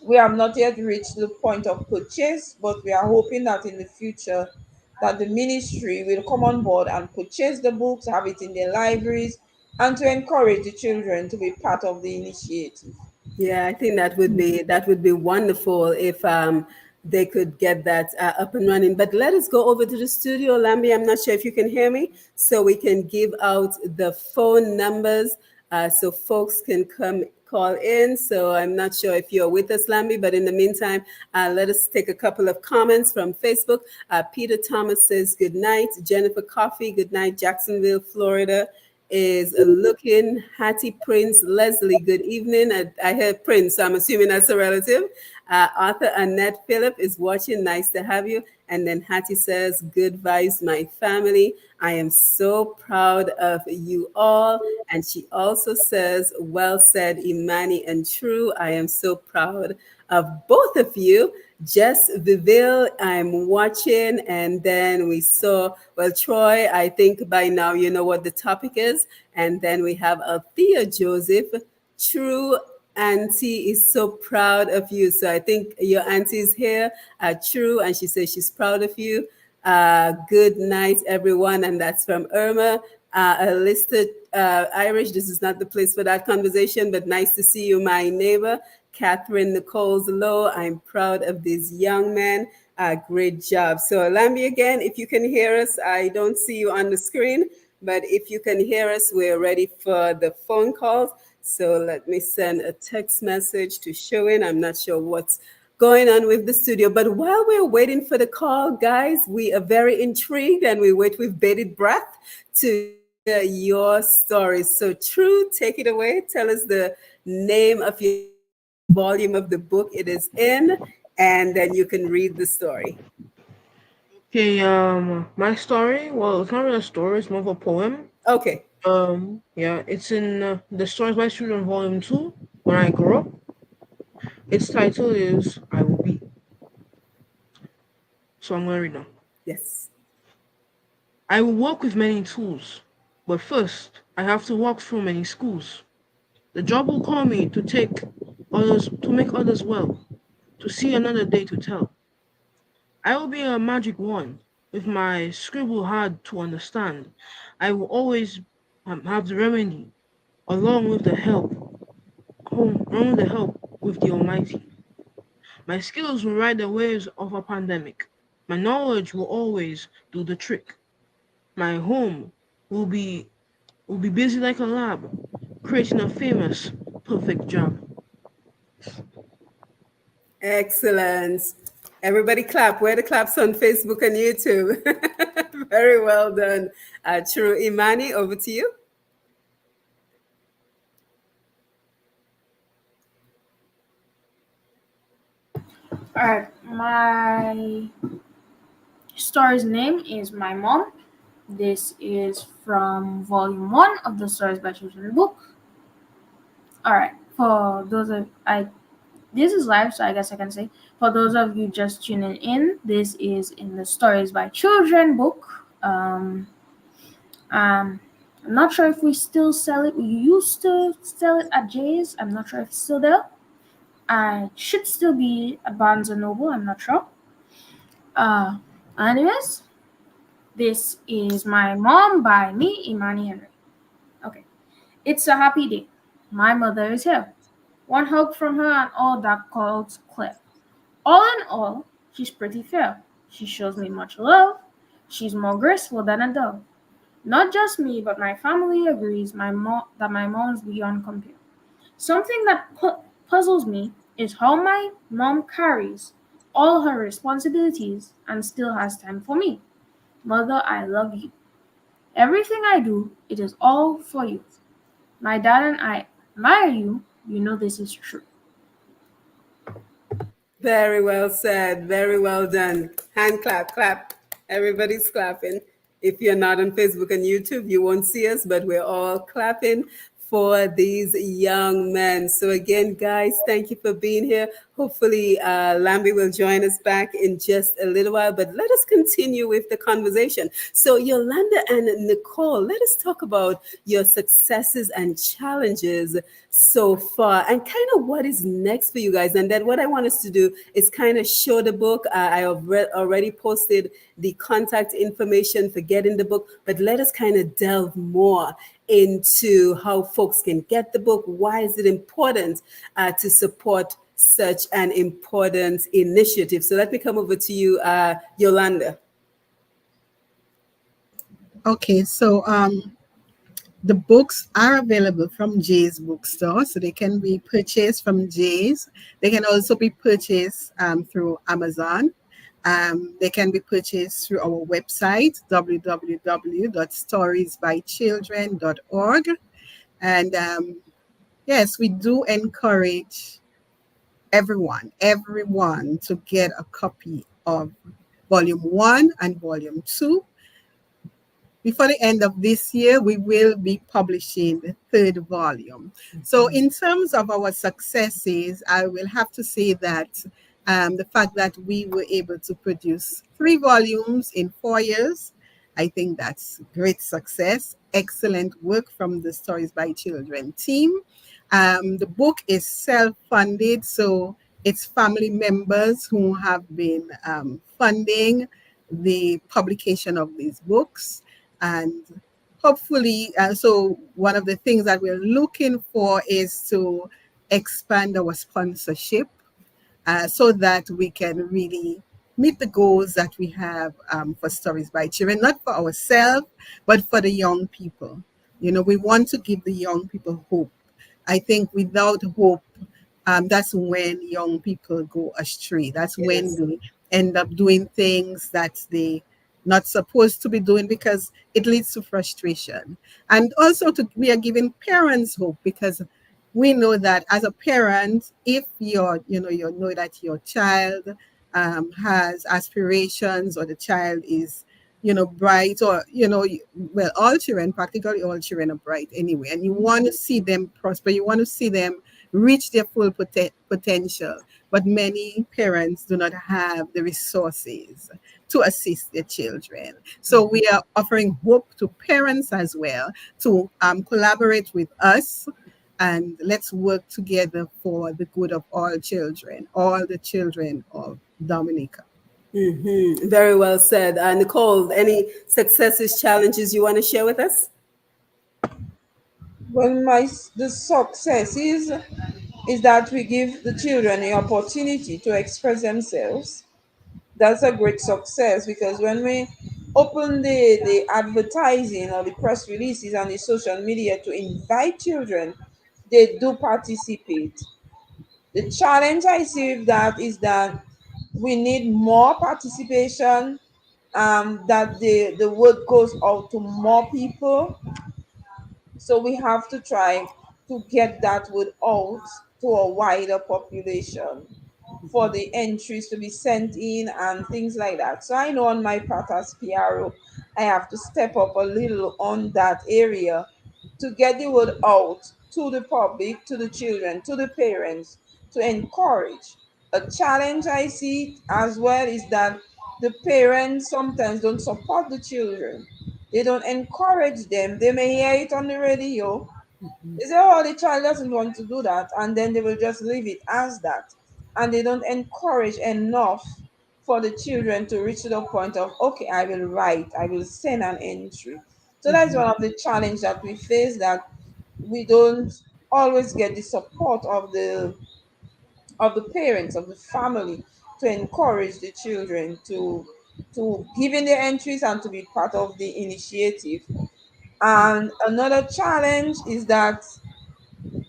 we have not yet reached the point of purchase, but we are hoping that in the future that the ministry will come on board and purchase the books, have it in their libraries, and to encourage the children to be part of the initiative. Yeah, I think that would be wonderful if they could get that up and running. But let us go over to the studio, Lambi. I'm not sure if you can hear me, so we can give out the phone numbers so folks can come call in. So I'm not sure if you're with us, Lambi, but in the meantime, let us take a couple of comments from Facebook. Peter Thomas says good night. Jennifer Coffey, good night. Jacksonville, Florida is looking. Hattie Prince, Leslie, good evening. I heard Prince, so I'm assuming that's a relative. Arthur Annette Phillip is watching. Nice to have you. And then Hattie says, good vibes, my family. I am so proud of you all. And she also says, well said, Imani and True. I am so proud of both of you. Jess Viville, I'm watching. And then we saw, well, Troy, I think by now you know what the topic is. And then we have Althea Joseph. True auntie is so proud of you. So I think your auntie is here. True, and she says she's proud of you. Good night, everyone. And that's from Irma. A listed Irish. This is not the place for that conversation, but nice to see you, my neighbor. Catherine Nichols Lowe. I'm proud of this young man. Great job. So, Lambi, again, if you can hear us, I don't see you on the screen, but if you can hear us, we're ready for the phone calls. So, let me send a text message to Showin. I'm not sure what's going on with the studio, but while we're waiting for the call, guys, we are very intrigued and we wait with bated breath to hear your stories. So, True, take it away. Tell us the name of your book, what volume of the book it is in, and then you can read the story. Okay, my story. Well, it's not really a story. It's more of a poem. Okay. Yeah, it's in the Stories by Children Volume 2. When I grow up, its title is "I Will Be." So I'm gonna read now. Yes. I will work with many tools, but first I have to walk through many schools. The job will call me to make others well, to see another day to tell. I will be a magic wand, with my scribble hard to understand. I will always have the remedy, along with the help only the help with the Almighty. My skills will ride the waves of a pandemic. My knowledge will always do the trick. My home will be will be busy like a lab, creating a famous, perfect job. Excellent. Everybody clap. Where the claps on Facebook and YouTube? Very well done. True. Imani, over to you. All right, my story's name is My Mom. This is from volume 1 of the Stories by Children book. All right, for those of I this is live, so I guess I can say for those of you just tuning in, this is in the Stories by Children book. Um, I'm not sure if we still sell it. We used to sell it at Jay's. I'm not sure if it's still there. I should still be at Barnes and Noble. I'm not sure. Uh, anyways, this is My Mom by me, Imani Henry. Okay, it's a happy day. My mother is here. One hug from her and all that calls clear. All in all, she's pretty fair. She shows me much love. She's more graceful than a dove. Not just me, but my family agrees that my mom's beyond compare. Something that puzzles me is how my mom carries all her responsibilities and still has time for me. Mother, I love you. Everything I do, it is all for you. My dad and I admire you. You know this is true. Very well said. Very well done. Hand clap, clap. Everybody's clapping. If you're not on Facebook and YouTube, you won't see us, but we're all clapping for these young men. So again, guys, thank you for being here. Hopefully, Lambi will join us back in just a little while, but let us continue with the conversation. So Yolanda and Nicole, let us talk about your successes and challenges so far and kind of what is next for you guys. And then what I want us to do is kind of show the book. I have already posted the contact information for getting the book, but let us kind of delve more into how folks can get the book. Why is it important to support such an important initiative? So let me come over to you, Yolanda. Okay, so the books are available from Jay's bookstore, so they can be purchased from Jay's. They can also be purchased through Amazon. They can be purchased through our website, www.storiesbychildren.org. And yes, we do encourage everyone to get a copy of Volume 1 and Volume 2. Before the end of this year, we will be publishing the third volume. So in terms of our successes, I will have to say that the fact that we were able to produce 3 volumes in 4 years, I think that's great success. Excellent work from the Stories by Children team. The book is self-funded, so it's family members who have been funding the publication of these books. And hopefully, so one of the things that we're looking for is to expand our sponsorship so that we can really meet the goals that we have for Stories by Children, not for ourselves, but for the young people. You know, we want to give the young people hope. I think without hope, that's when young people go astray. That's when Yes. they end up doing things that they not supposed to be doing because it leads to frustration. And also we are giving parents hope because we know that as a parent, if you know that your child has aspirations or the child is bright or well, all children, practically all children are bright anyway, and you want to see them prosper, you want to see them reach their full potential, but many parents do not have the resources to assist their children. So we are offering hope to parents as well to collaborate with us, and let's work together for the good of all the children of Dominica. Very well said. Nicole, any successes, challenges you want to share with us? Well, the success is is that we give the children the opportunity to express themselves. That's a great success because when we open the advertising or the press releases on the social media to invite children, they do participate. The challenge I see with that is that we need more participation, that the word goes out to more people. So we have to try to get that word out to a wider population for the entries to be sent in and things like that. So I know on my part as PRO, I have to step up a little on that area to get the word out to the public, to the children, to the parents, to encourage. A challenge I see as well is that the parents sometimes don't support the children. They don't encourage them. They may hear it on the radio. They say, oh, the child doesn't want to do that. And then they will just leave it as that. And they don't encourage enough for the children to reach to the point of, okay, I will write, I will send an entry. So that's one of the challenge that we face, that we don't always get the support of the parents, of the family, to encourage the children to give in their entries and to be part of the initiative. And another challenge is that,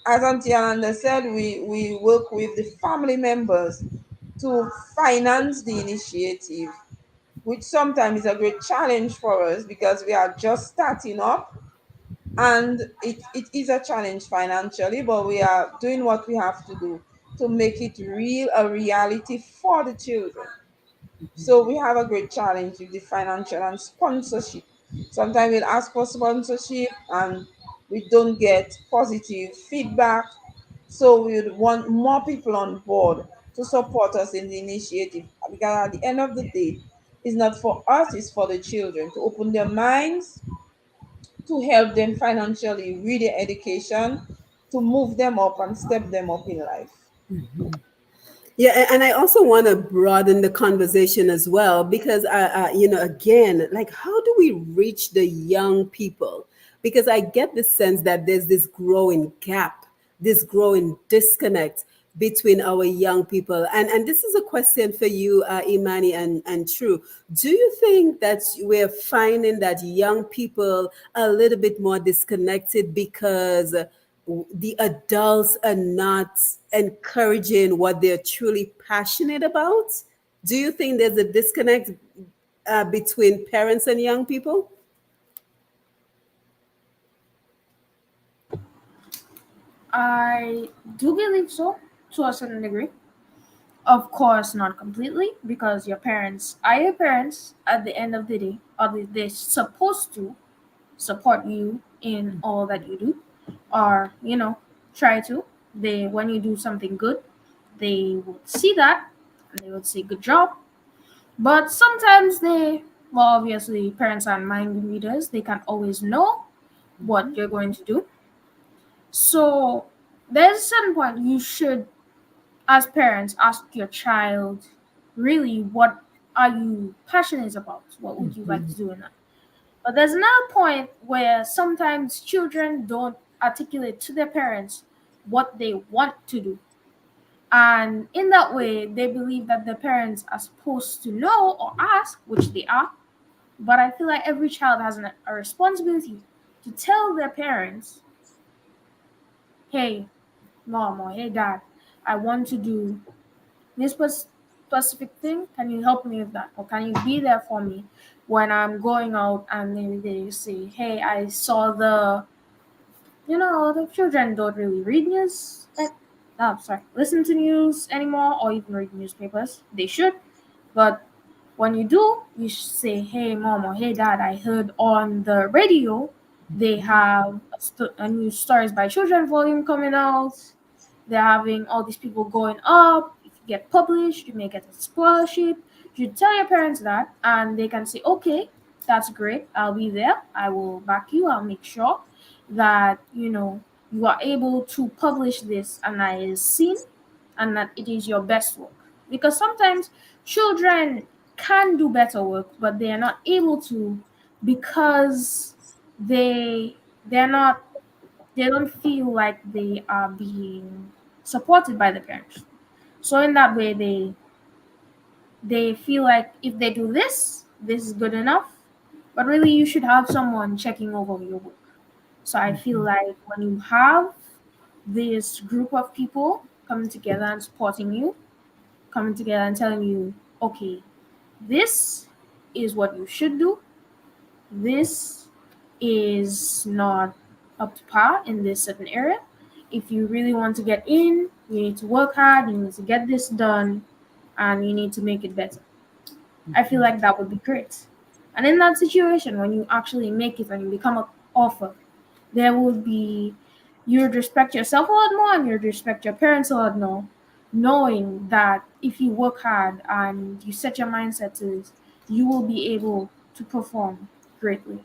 as Auntie Ananda said, we work with the family members to finance the initiative, which sometimes is a great challenge for us because we are just starting up, and it is a challenge financially, but we are doing what we have to do to make it real, a reality for the children. So we have a great challenge with the financial and sponsorship. Sometimes we'll ask for sponsorship and we don't get positive feedback. So we would want more people on board to support us in the initiative. Because at the end of the day, it's not for us, it's for the children to open their minds, to help them financially with their education, to move them up and step them up in life. Yeah, and I also want to broaden the conversation as well because, again, like, how do we reach the young people? Because I get the sense that there's this growing gap, this growing disconnect between our young people. And this is a question for you, Imani and True. Do you think that we're finding that young people are a little bit more disconnected because the adults are not encouraging what they're truly passionate about? Do you think there's a disconnect between parents and young people? I do believe so, to a certain degree. Of course, not completely, because your parents are your parents at the end of the day, or they're supposed to support you in all that you do, or try to. They When you do something good, they would see that and they would say good job. But sometimes well, obviously parents aren't mind readers. They can't always know what you're going to do. So there's a certain point you should, as parents, ask your child, really, what are you passionate about? What would you like to do in that? But there's another point where sometimes children don't articulate to their parents what they want to do. And in that way, they believe that their parents are supposed to know or ask, which they are. But I feel like every child has a responsibility to tell their parents, hey, mom, or hey, dad, I want to do this specific thing. Can you help me with that? Or can you be there for me when I'm going out and they say, hey, I saw the children don't really read news. Sorry, listen to news anymore or even read newspapers. They should. But when you do, you should say, hey, mom, or hey, dad, I heard on the radio they have a new Stories by Children volume coming out. They're having all these people going up. If you get published, you may get a scholarship. You tell your parents that, and they can say, okay, that's great. I'll be there. I will back you. I'll make sure that, you are able to publish this and that it is seen and that it is your best work. Because sometimes children can do better work, but they are not able to because they're not they don't feel like they are being supported by the parents. So in that way, they feel like if they do this, this is good enough. But really, you should have someone checking over your work. So I feel like when you have this group of people coming together and supporting you, coming together and telling you, okay, this is what you should do. This is not up to par in this certain area. If you really want to get in, you need to work hard, you need to get this done, and you need to make it better. I feel like that would be great. And in that situation, when you actually make it and you become an author, there will be, you would respect yourself a lot more and you would respect your parents a lot more, knowing that if you work hard and you set your mindset to it, you will be able to perform greatly.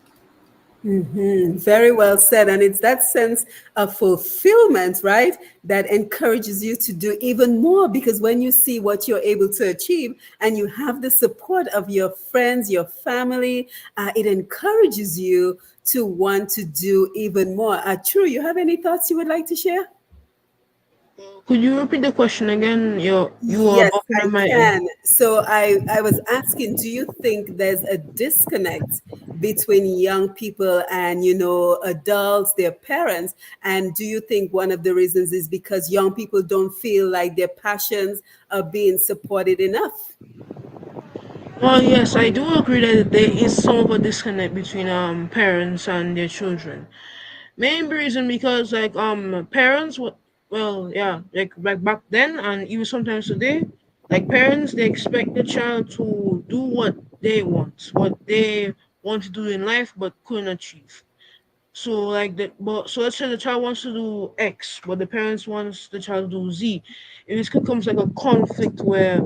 Very well said. And it's that sense of fulfillment, right, that encourages you to do even more because when you see what you're able to achieve and you have the support of your friends, your family, it encourages you to want to do even more. True, you have any thoughts you would like to share? Could you repeat the question again? You were Yes, buffing I on my end. can. So I was asking, do you think there's a disconnect between young people and, adults, their parents? And do you think one of the reasons is because young people don't feel like their passions are being supported enough? Well, yes, I do agree that there is some of a disconnect between parents and their children. Main reason because parents well yeah like back then and even sometimes today, like parents they expect the child to do what they want to do in life but couldn't achieve. So like that, but so let's say the child wants to do X, but the parents wants the child to do Z. If it becomes like a conflict where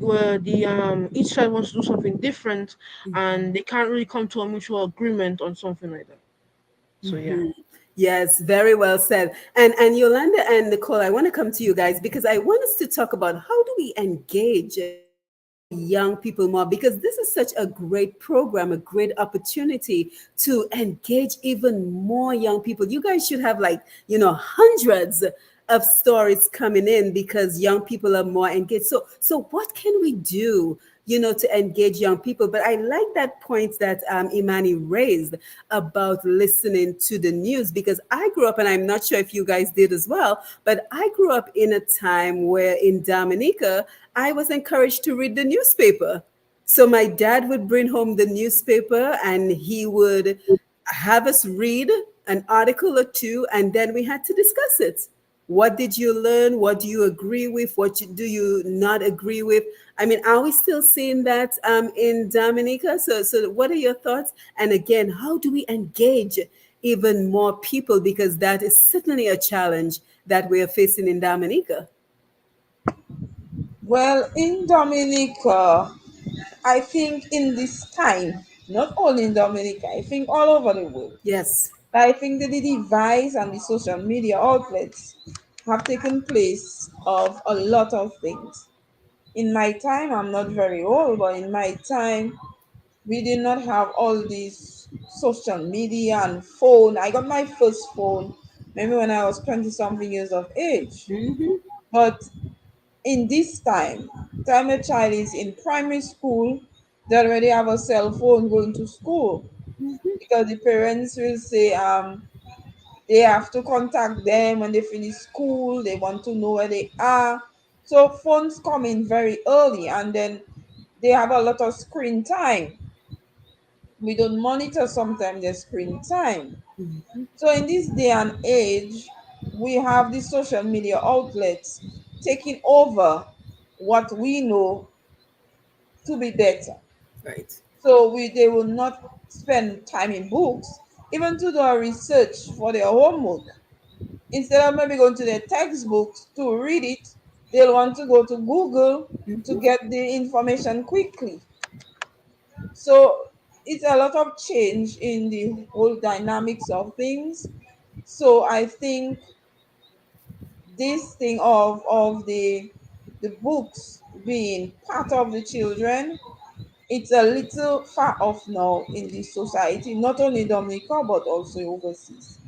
where the each child wants to do something different, and they can't really come to a mutual agreement on something like that. So yeah. Yes, very well said. And Yolanda and Nicole, I want to come to you guys because I want us to talk about how do we engage young people more because this is such a great program, a great opportunity to engage even more young people. You guys should have like, hundreds of stories coming in because young people are more engaged. So what can we do, to engage young people? But I like that point that Imani raised about listening to the news because I grew up, and I'm not sure if you guys did as well, but I grew up in a time where in Dominica, I was encouraged to read the newspaper. So my dad would bring home the newspaper and he would have us read an article or two, and then we had to discuss it. What did you learn? What do you agree with? Do you not agree with? I mean, are we still seeing that in Dominica? So what are your thoughts? And again, how do we engage even more people? Because that is certainly a challenge that we are facing in Dominica. Well, in Dominica, I think in this time, not only in Dominica, I think all over the world, Yes. I think that the device and the social media outlets have taken place of a lot of things. In my time, I'm not very old, but in my time, we did not have all these social media and phone. I got my first phone maybe when I was 20 something years of age. Hmm. But in this time a child is in primary school, they already have a cell phone going to school because the parents will say they have to contact them when they finish school, they want to know where they are. So phones come in very early and then they have a lot of screen time. We don't monitor sometimes their screen time. So in this day and age, we have the social media outlets taking over what we know to be better. Right. So they will not spend time in books, even to do a research for their homework. Instead of maybe going to their textbooks to read it, they'll want to go to Google to get the information quickly. So it's a lot of change in the whole dynamics of things. So I think this thing of the books being part of the children, it's a little far off now in this society, not only Dominica but also overseas.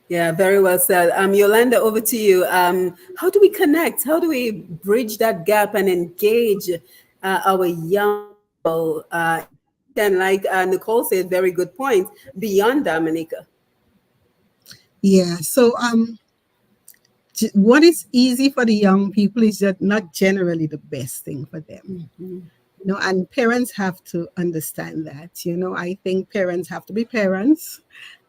Yeah, very well said. Yolanda, over to you. How do we connect? How do we bridge that gap and engage our young people in Dominica? And like Nicole said, very good point, beyond Dominica. Yeah. So what is easy for the young people is just not generally the best thing for them. Mhm, And parents have to understand that. I think parents have to be parents,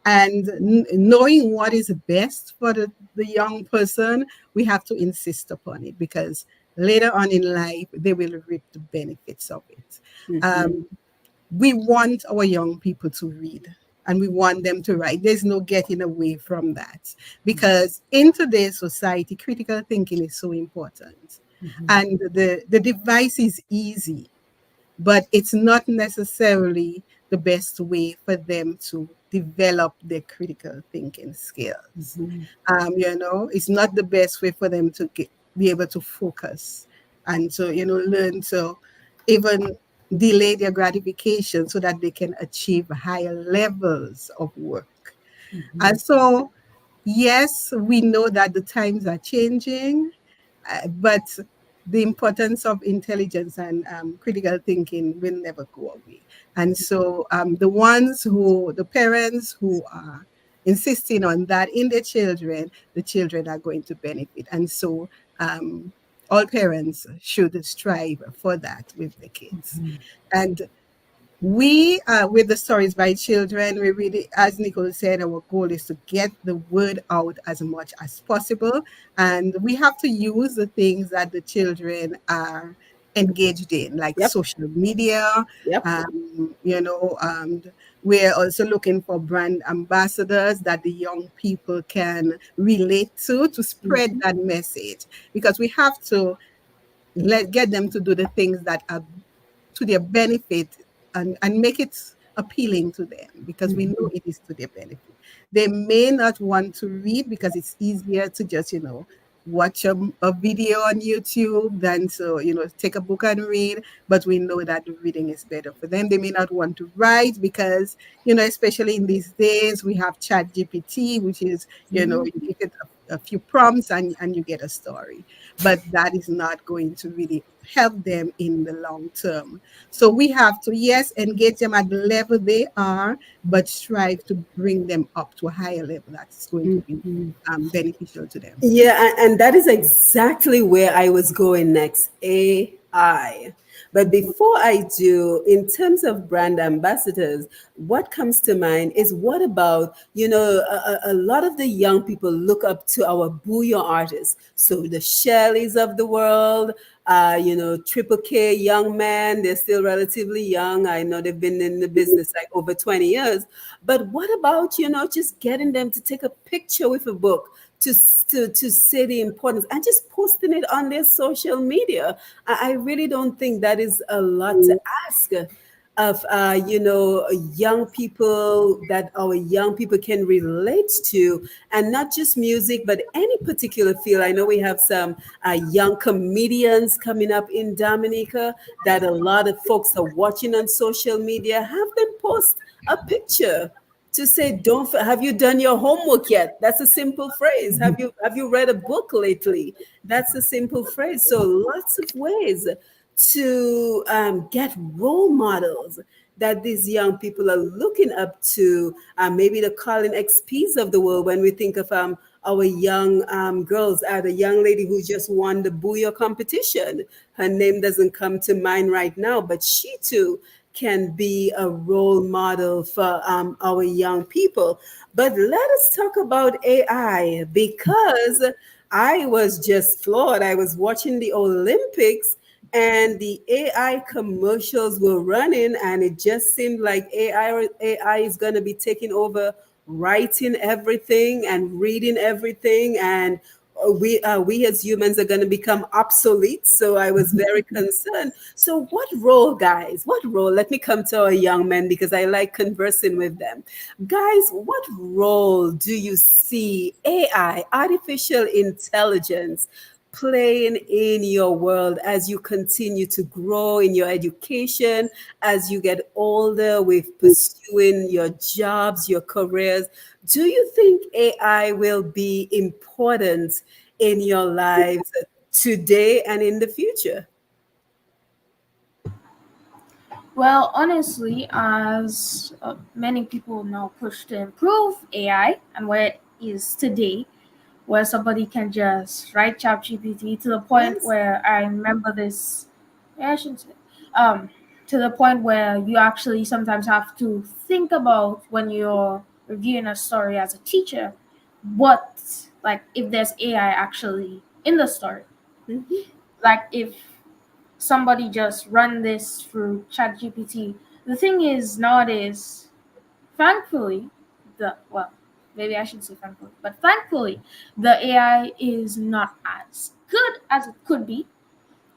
and knowing what is best for the young person, we have to insist upon it, because later on in life they will reap the benefits of it. mhm, um, we want our young people to read, and we want them to write. There's no getting away from that, because in today's society critical thinking is so important, mhm, and the device is easy, but it's not necessarily the best way for them to develop their critical thinking skills. mhm, It's not the best way for them to be able to focus and to, learn to even delay their gratification so that they can achieve higher levels of work. mhm, And so, yes, we know that the times are changing, but the importance of intelligence and critical thinking will never go away. And so, the parents who are insisting on that in their children, the children are going to benefit. And so, all parents should strive for that with the kids. And we, with the stories by children, we really, as Nicole said, our goal is to get the word out as much as possible. And we have to use the things that the children are engaged in, like yep, social media. yep. We're also looking for brand ambassadors that the young people can relate to spread Mhm, that message, because we have to get them to do the things that are to their benefit, and make it appealing to them, because we know mhm, it is to their benefit. They may not want to read because it's easier to just, watch a video on YouTube than to, take a book and read. But we know that the reading is better for them. They may not want to write because, especially in these days, we have Chat GPT, which is, mhm, you give it a few prompts and you get a story. But that is not going to really help them in the long term. So we have to, yes, engage them at the level they are, but strive to bring them up to a higher level that's going to be mhm. beneficial to them. Yeah, and that is exactly where I was going next, AI. But before I do, in terms of brand ambassadors, what comes to mind is what about, a lot of the young people look up to our bouillon artists. So the Shelleys of the world, Triple K young man, they're still relatively young. I know they've been in the business like over 20 years. But what about, just getting them to take a picture with a book? To say the importance and just posting it on their social media. I really don't think that is a lot to ask of young people, that our young people can relate to, and not just music but any particular field. I know we have some young comedians coming up in Dominica that a lot of folks are watching on social media. Have them post a picture to say, don't have you done your homework yet? That's a simple phrase. Have you read a book lately? That's a simple phrase. So lots of ways to get role models that these young people are looking up to. Maybe the Colin XPs of the world. When we think of our young girls, the young lady who just won the Booyah competition, her name doesn't come to mind right now, but she too can be a role model for our young people. But let us talk about AI, because I was just floored. I was watching the Olympics and the AI commercials were running, and it just seemed like AI is going to be taking over writing everything and reading everything, and we as humans are going to become obsolete. So I was very concerned. So what role, guys, what role, let me come to our young men because I like conversing with them. Guys, what role do you see AI, artificial intelligence, playing in your world as you continue to grow in your education, as you get older with pursuing your jobs, your careers? Do you think AI will be important in your lives today and in the future? Well, honestly, as many people now push to improve AI and where it is today, where somebody can just write ChatGPT to the point Yes. where I remember this. Yeah, I shouldn't say. Um, to the point where you actually sometimes have to think about when you're reviewing a story as a teacher, what like if there's AI actually in the story, Mhm. like if somebody just run this through ChatGPT. The thing is nowadays, thankfully, the well, maybe I should say thankfully, but thankfully, the AI is not as good as it could be,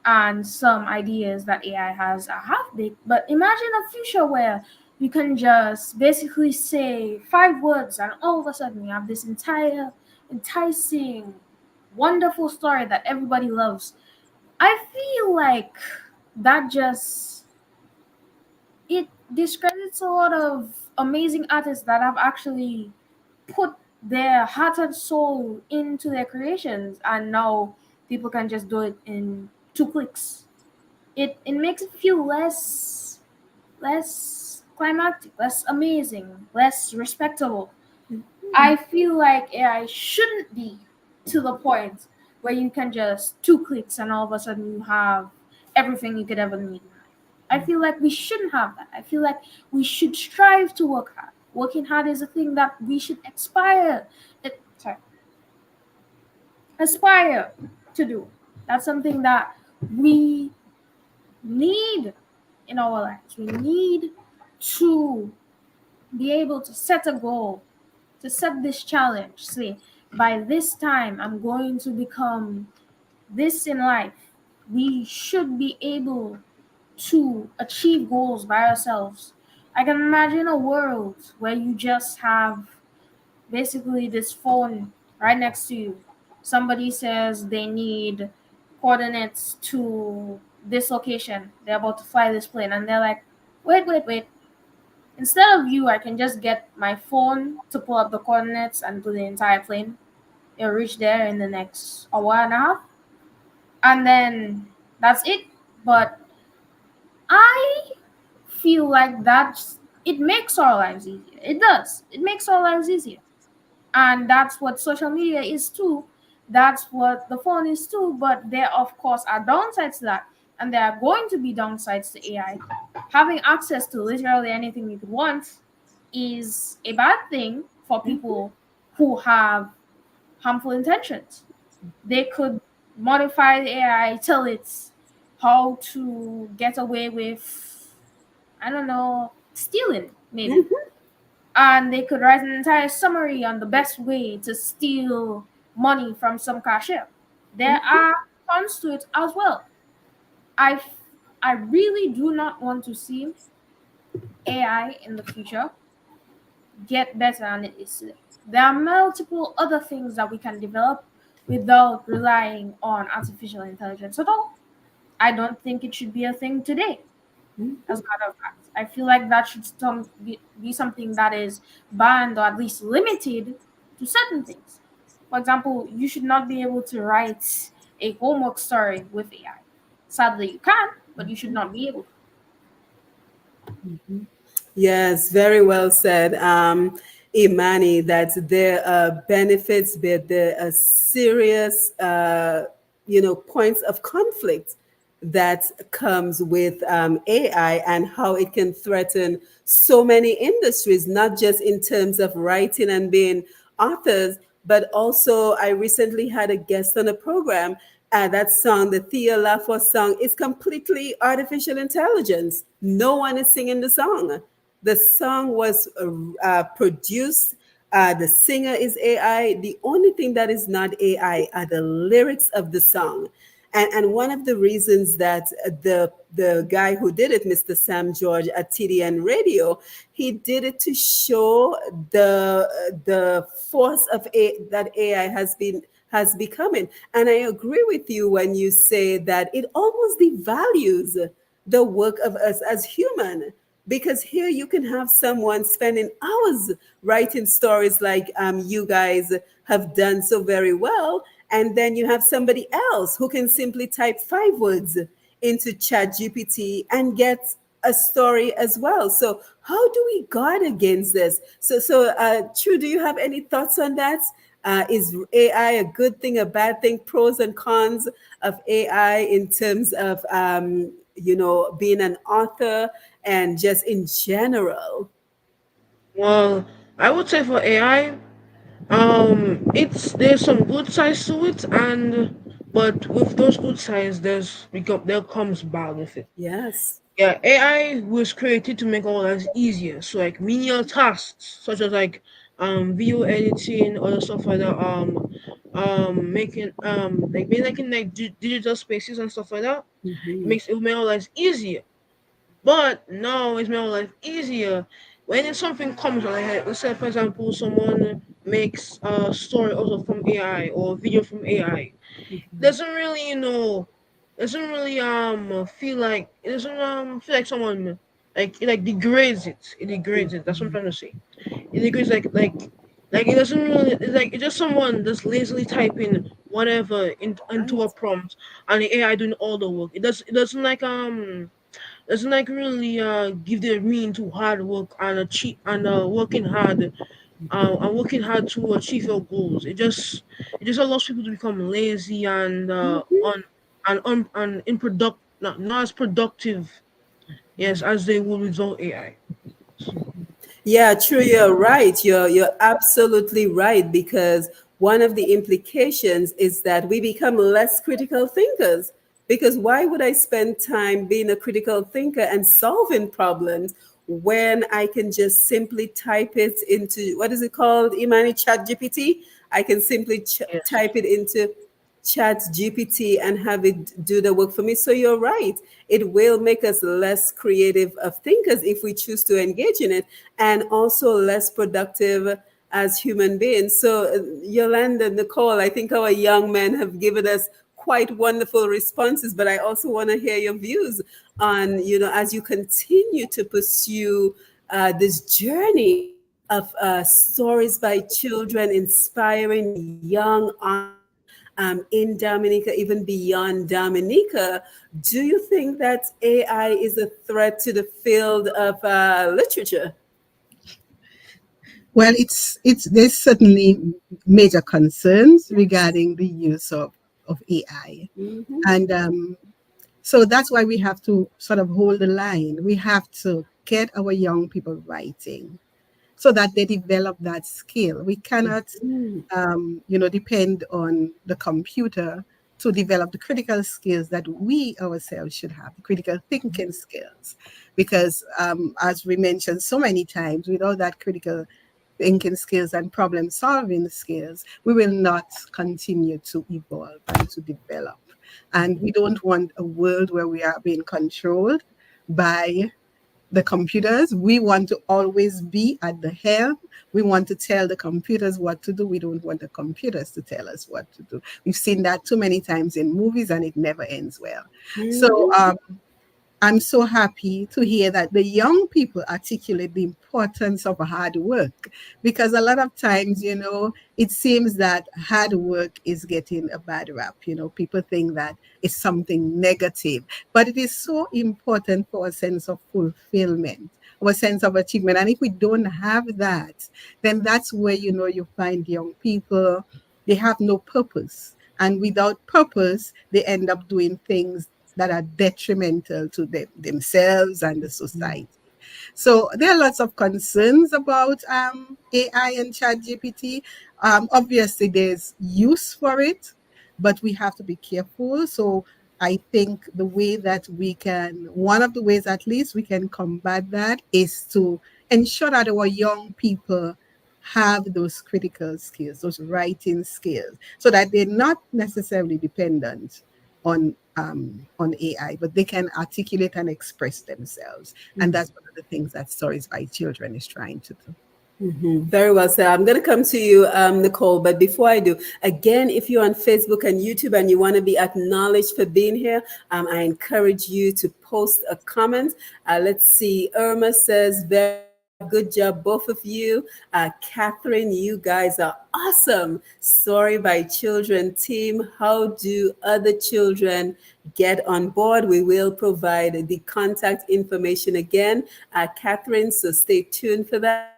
and some ideas that AI has are half baked. But imagine a future where you can just basically say 5 words, and all of a sudden you have this entire enticing, wonderful story that everybody loves. I feel like that just it discredits a lot of amazing artists that have actually put their heart and soul into their creations, and now people can just do it in 2 clicks. It makes it feel less climactic, less amazing, less respectable. I feel like AI shouldn't be to the point where you can just 2 clicks and all of a sudden you have everything you could ever need in life. I feel like we shouldn't have that. I feel like we should strive to work hard. Working hard is a thing that we should aspire to do. That's something that we need in our lives. We need to be able to set a goal, to set this challenge. Say, by this time, I'm going to become this in life. We should be able to achieve goals by ourselves. I can imagine a world where you just have basically this phone right next to you. Somebody says they need coordinates to this location. They're about to fly this plane, and they're like, wait, wait, wait. Instead of you, I can just get my phone to pull up the coordinates and do the entire plane. It'll reach there in the next hour and a half, and then that's it. But I feel like it makes our lives easier. It does. It makes our lives easier. And that's what social media is too. That's what the phone is too. But there, of course, are downsides to that, and there are going to be downsides to AI. Having access to literally anything you could want is a bad thing for people who have harmful intentions. They could modify the AI, tell it how to get away with, I don't know, stealing, maybe, and they could write an entire summary on the best way to steal money from some cashier. There are cons to it as well. I, I really do not want to see AI in the future get better than it is today. There are multiple other things that we can develop without relying on artificial intelligence at all. I don't think it should be a thing today. As a matter of fact, I feel like that should be something that is banned or at least limited to certain things. For example, you should not be able to write a homework story with AI. Sadly, you can, but you should not be able to. Yes, very well said, Imani, that there are benefits, but there are serious, points of conflict that comes with AI and how it can threaten so many industries, not just in terms of writing and being authors, but also I recently had a guest on a program. That song, the Thea Laffer song, is completely artificial intelligence. No one is singing the song. The song was produced. The singer is AI. The only thing that is not AI are the lyrics of the song. And one of the reasons that the guy who did it, Mr. Sam George at TDN Radio, he did it to show the force of that AI has becoming. And I agree with you when you say that it almost devalues the work of us as human, because here you can have someone spending hours writing stories like you guys have done so very well, and then you have somebody else who can simply type 5 words into chat gpt and get a story as well. So how do we guard against this? True, do you have any thoughts on that? Is AI a good thing, a bad thing? Pros and cons of AI in terms of being an author and just in general. Well, I would say for AI, it's there's some good sides to it, and but with those good sides, there comes bad with it. Yes. Yeah, AI was created to make our lives easier. So like menial tasks such as like video editing, other stuff like that, making making like digital spaces and stuff like that. Hmm. It will make our lives easier. But now it's made our life easier. When something comes, like let's say for example, someone makes a story also from AI or video from AI, doesn't really doesn't really feel like it doesn't feel like someone like it like degrades it. It degrades it. That's what I'm trying to say. It degrades like it doesn't really it's like it's just someone just lazily typing whatever into a Right. prompt and the AI doing all the work. It doesn't like doesn't like really give their meaning to hard work and achieve and working hard to achieve your goals. It just allows people to become lazy and not as productive, yes, as they would without AI. Yeah, true. You're right. You're absolutely right, because one of the implications is that we become less critical thinkers. Because why would I spend time being a critical thinker and solving problems when I can just simply type it into, what is it called, Imani, Chat GPT? I can simply Yes. type it into chat gpt and have it do the work for me. So you're right, it will make us less creative of thinkers if we choose to engage in it, and also less productive as human beings. So Yolanda, Nicole, I think our young men have given us quite wonderful responses, but I also want to hear your views on, as you continue to pursue this journey of stories by children inspiring young authors in Dominica, even beyond Dominica. Do you think that AI is a threat to the field of literature? Well, it's there's certainly major concerns Yes. regarding the use of AI, Hmm. and so that's why we have to sort of hold the line. We have to get our young people writing so that they develop that skill. We cannot, depend on the computer to develop the critical skills that we ourselves should have, the critical thinking skills. Because, as we mentioned so many times, without that critical thinking skills and problem solving skills, we will not continue to evolve and to develop. And we don't want a world where we are being controlled by the computers. We want to always be at the helm. We want to tell the computers what to do. We don't want the computers to tell us what to do. We've seen that too many times in movies, and it never ends well. So I'm so happy to hear that the young people articulate the importance of hard work, because a lot of times, it seems that hard work is getting a bad rap. People think that it's something negative, but it is so important for a sense of fulfillment, our sense of achievement. And if we don't have that, then that's where, you find young people, they have no purpose. And without purpose, they end up doing things that are detrimental to themselves and the society. So there are lots of concerns about AI and ChatGPT. Obviously, there's use for it, but we have to be careful. So I think one of the ways at least we can combat that is to ensure that our young people have those critical skills, those writing skills, so that they're not necessarily dependent on AI, but they can articulate and express themselves. And that's one of the things that Stories by Children is trying to do. Very well, sir. I'm going to come to you, Nicole. But before I do, again, if you're on Facebook and YouTube and you want to be acknowledged for being here, I encourage you to post a comment. Let's see. Irma says, very good job, both of you. Catherine, you guys are awesome. Story by Children team. How do other children get on board? We will provide the contact information again, Catherine, so stay tuned for that.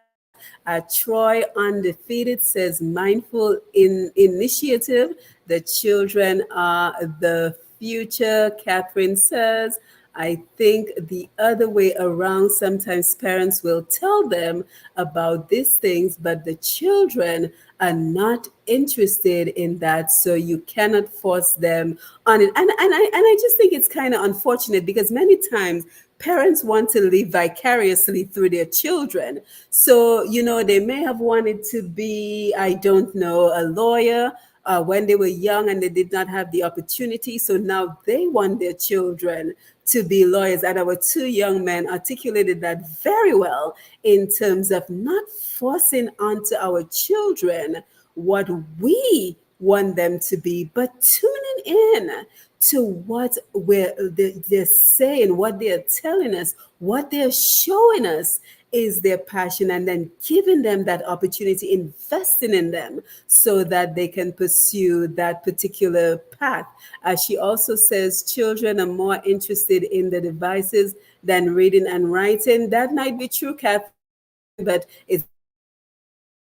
Troy Undefeated says mindful initiative. The children are the future. Catherine says, I think the other way around, sometimes parents will tell them about these things, but the children are not interested in that. So you cannot force them on it. And I just think it's kind of unfortunate because many times parents want to live vicariously through their children. So, they may have wanted to be, I don't know, a lawyer when they were young and they did not have the opportunity. So now they want their children to be lawyers. And our two young men articulated that very well in terms of not forcing onto our children what we want them to be, but tuning in to what they're saying, what they're telling us, what they're showing us is their passion, and then giving them that opportunity, investing in them so that they can pursue that particular path. She also says children are more interested in the devices than reading and writing. That might be true, Catherine, but it's very unfortunate because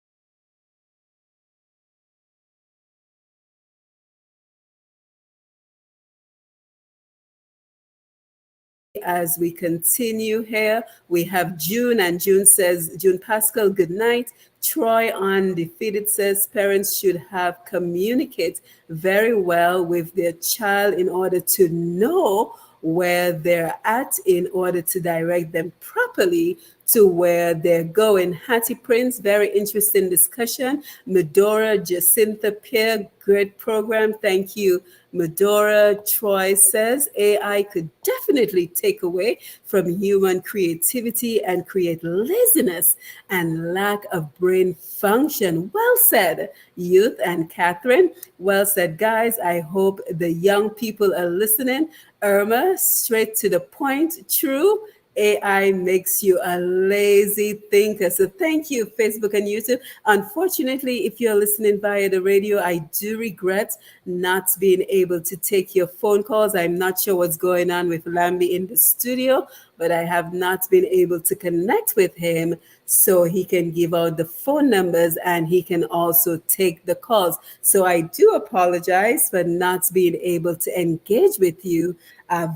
we have as we continue here. We have June, and June says, June Pascal, good night. Troy Undefeated says parents should have communicate very well with their child in order to know where they're at in order to direct them properly to where they're going. Hattie Prince, very interesting discussion. Medora, Jacinta Pierre, great program. Thank you, Medora. Troy says AI could definitely take away from human creativity and create laziness and lack of brain function. Well said, Youth and Catherine. Well said, guys. I hope the young people are listening. Irma, straight to the point. True. AI makes you a lazy thinker. So thank you, Facebook and YouTube. Unfortunately, if you're listening via the radio, I do regret not being able to take your phone calls. I'm not sure what's going on with Lambi in the studio, but I have not been able to connect with him so he can give out the phone numbers and he can also take the calls. So I do apologize for not being able to engage with you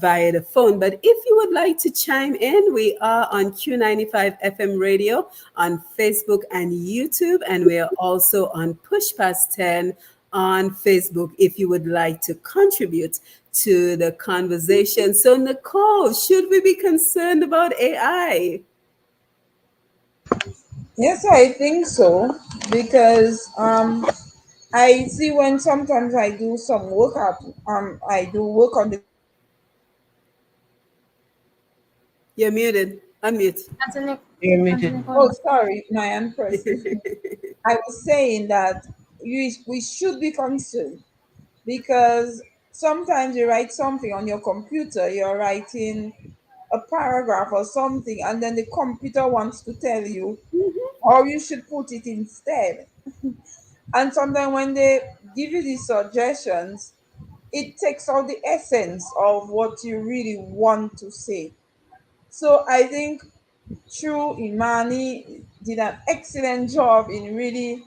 via the phone. But if you would like to chime in, we are on Q95 FM radio on Facebook and YouTube, and we are also on Push Past 10 on Facebook if you would like to contribute to the conversation. So, Nicole, should we be concerned about AI? Yes, I think so because I see when sometimes I do some work at I do work on the You're muted. Unmute. Anthony, You're Anthony, muted. oh Cole. sorry my hand pressed. I was saying that we should be concerned because sometimes you write something on your computer, you're writing a paragraph or something, and then the computer wants to tell you how you should put it instead. And sometimes when they give you these suggestions, it takes out the essence of what you really want to say. So I think True Imani did an excellent job in really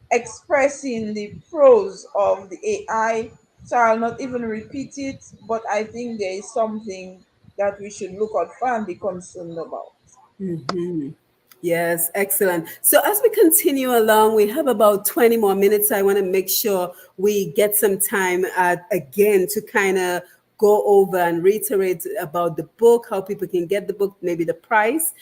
expressing the pros of the AI. So I'll not even repeat it, but I think there is something that we should look out for and be concerned about. Yes, excellent. So as we continue along, we have about 20 more minutes. I want to make sure we get some time again to kind of go over and reiterate about the book, how people can get the book, maybe the price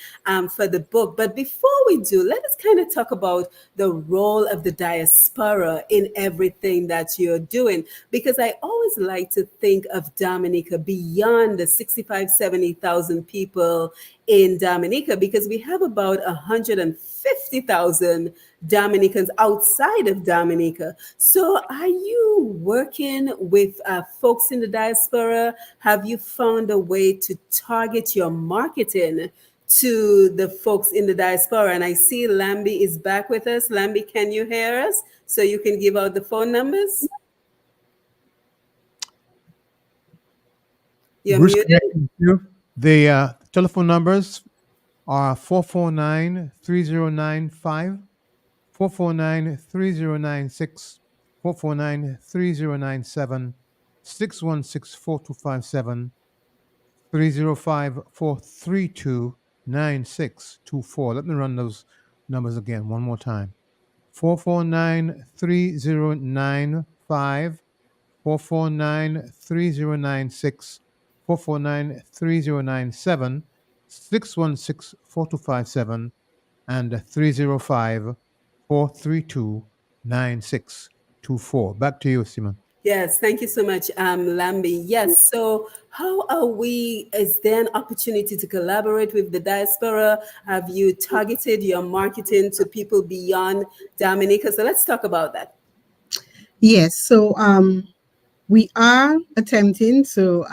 for the book. But before we do, let us kind of talk about the role of the diaspora in everything that you're doing. Because I always like to think of Dominica beyond the 65, 70,000 people in Dominica, because we have about 150,000 Dominicans outside of Dominica. So, are you working with folks in the diaspora? Have you found a way to target your marketing to the folks in the diaspora? And I see Lambi is back with us. Lambi, can you hear us? So you can give out the phone numbers. You're Bruce, can I muted. thank you? The telephone numbers are 449-3095, 449-3096, 449-3097, 616-4257, 305-432-9624. Let me run those numbers again one more time. 449-3095, 449-3096, 449-3097, 616-4257, and 305-432-9624. Back to you, Simon. Yes, thank you so much, Lambi. Yes, so how are we? Is there an opportunity to collaborate with the diaspora? Have you targeted your marketing to people beyond Dominica? So let's talk about that. Yes, so we are attempting to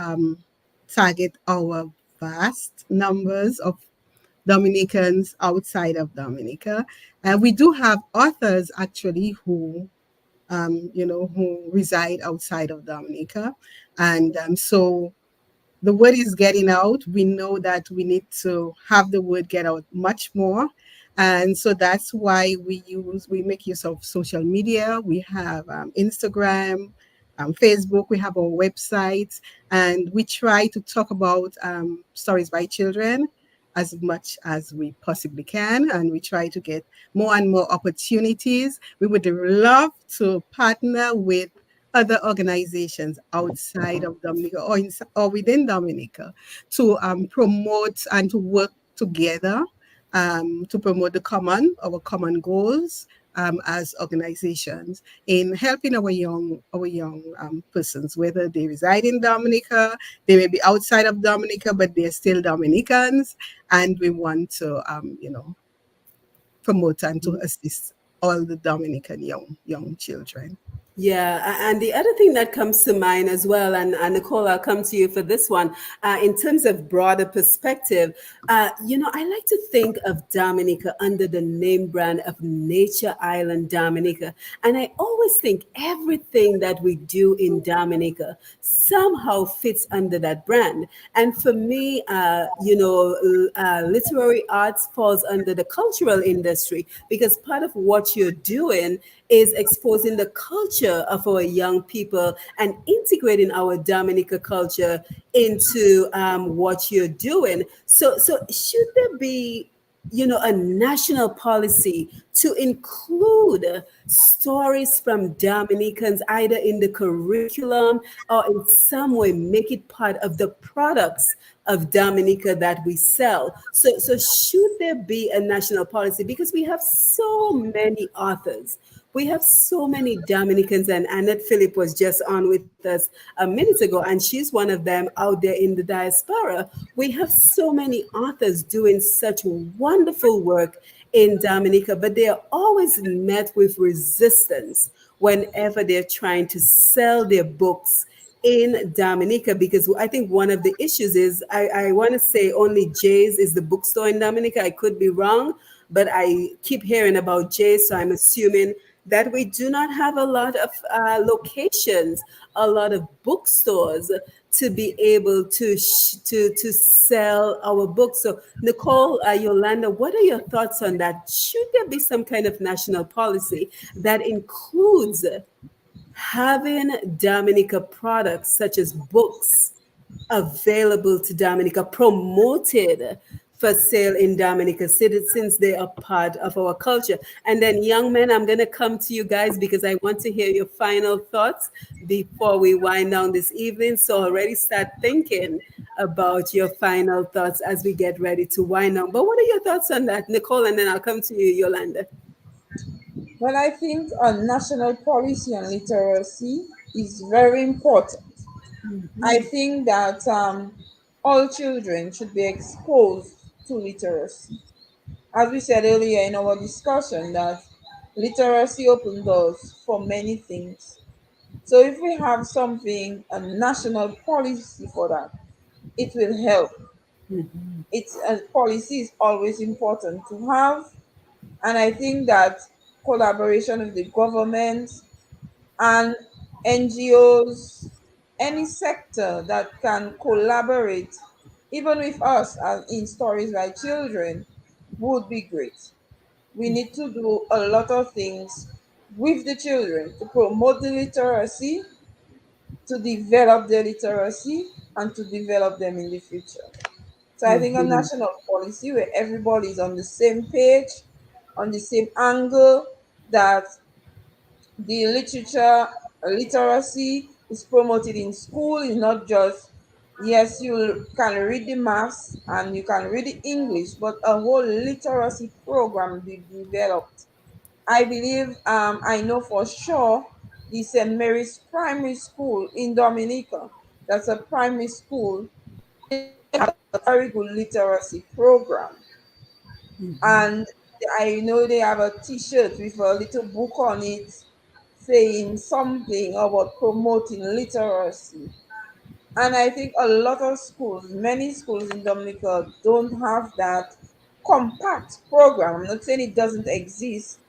target our vast numbers of Dominicans outside of Dominica. We do have authors actually who reside outside of Dominica. And so the word is getting out. We know that we need to have the word get out much more. And so that's why we make use of social media. We have Instagram, Facebook, we have our website, and we try to talk about stories by children as much as we possibly can. And we try to get more and more opportunities. We would love to partner with other organizations outside of Dominica or within Dominica to promote and to work together to promote our common goals as organizations in helping our young persons, whether they reside in Dominica, they may be outside of Dominica, but they're still Dominicans, and we want to promote and to assist all the Dominican young children. Yeah, and the other thing that comes to mind as well, and Nicole, I'll come to you for this one, in terms of broader perspective, I like to think of Dominica under the name brand of Nature Island Dominica. And I always think everything that we do in Dominica somehow fits under that brand. And for me, literary arts falls under the cultural industry, because part of what you're doing is exposing the culture of our young people and integrating our Dominica culture into what you're doing. So should there be, a national policy to include stories from Dominicans either in the curriculum or in some way make it part of the products of Dominica that we sell? So should there be a national policy? Because we have so many authors. We have so many Dominicans, and Annette Phillip was just on with us a minute ago, and she's one of them out there in the diaspora. We have so many authors doing such wonderful work in Dominica, but they are always met with resistance whenever they're trying to sell their books in Dominica, because I think one of the issues is I want to say only Jay's is the bookstore in Dominica. I could be wrong, but I keep hearing about Jay's, so I'm assuming that we do not have a lot of locations, a lot of bookstores to be able to sell our books. So, Nicole, Yolanda, what are your thoughts on that? Should there be some kind of national policy that includes having Dominica products such as books available to Dominica, promoted for sale in Dominica City since they are part of our culture. And then, young men, I'm going to come to you guys because I want to hear your final thoughts before we wind down this evening. So, already start thinking about your final thoughts as we get ready to wind down. But what are your thoughts on that, Nicole? And then I'll come to you, Yolanda. Well, I think a national policy on literacy is very important. I think that all children should be exposed to literacy. As we said earlier in our discussion, that literacy opens doors for many things. So if we have something, a national policy for that, it will help. It's a policy is always important to have, and I think that collaboration with the government and NGOs, any sector that can collaborate, even with us as in stories by children, would be great. We need to do a lot of things with the children to promote the literacy, to develop their literacy, and to develop them in the future. So I think a national policy where everybody is on the same page, on the same angle, that the literacy is promoted in school, is not just, yes, you can read the maths and you can read the English, but a whole literacy program be developed. I believe, I know for sure, the St. Mary's Primary School in Dominica, that's a primary school, a very good literacy program. And I know they have a T-shirt with a little book on it saying something about promoting literacy. And I think a lot of schools, many schools in Dominica, don't have that compact program. I'm not saying it doesn't exist,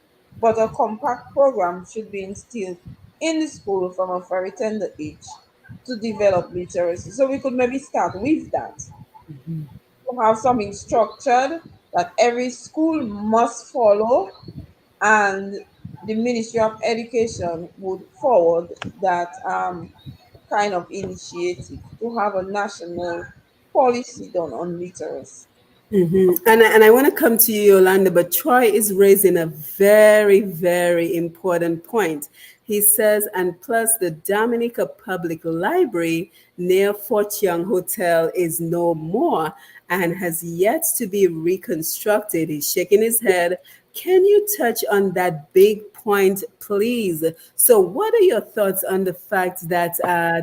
but a compact program should be instilled in the school from a very tender age to develop literacy. So we could maybe start with that, to have something structured that every school must follow, and the Ministry of Education would forward that kind of initiative to have a national policy done on literacy. And I want to come to you, Yolanda, but Troy is raising a very, very important point. He says, and plus the Dominica Public Library near Fort Young Hotel is no more and has yet to be reconstructed. He's shaking his head. Can you touch on that big point, please? So, what are your thoughts on the fact that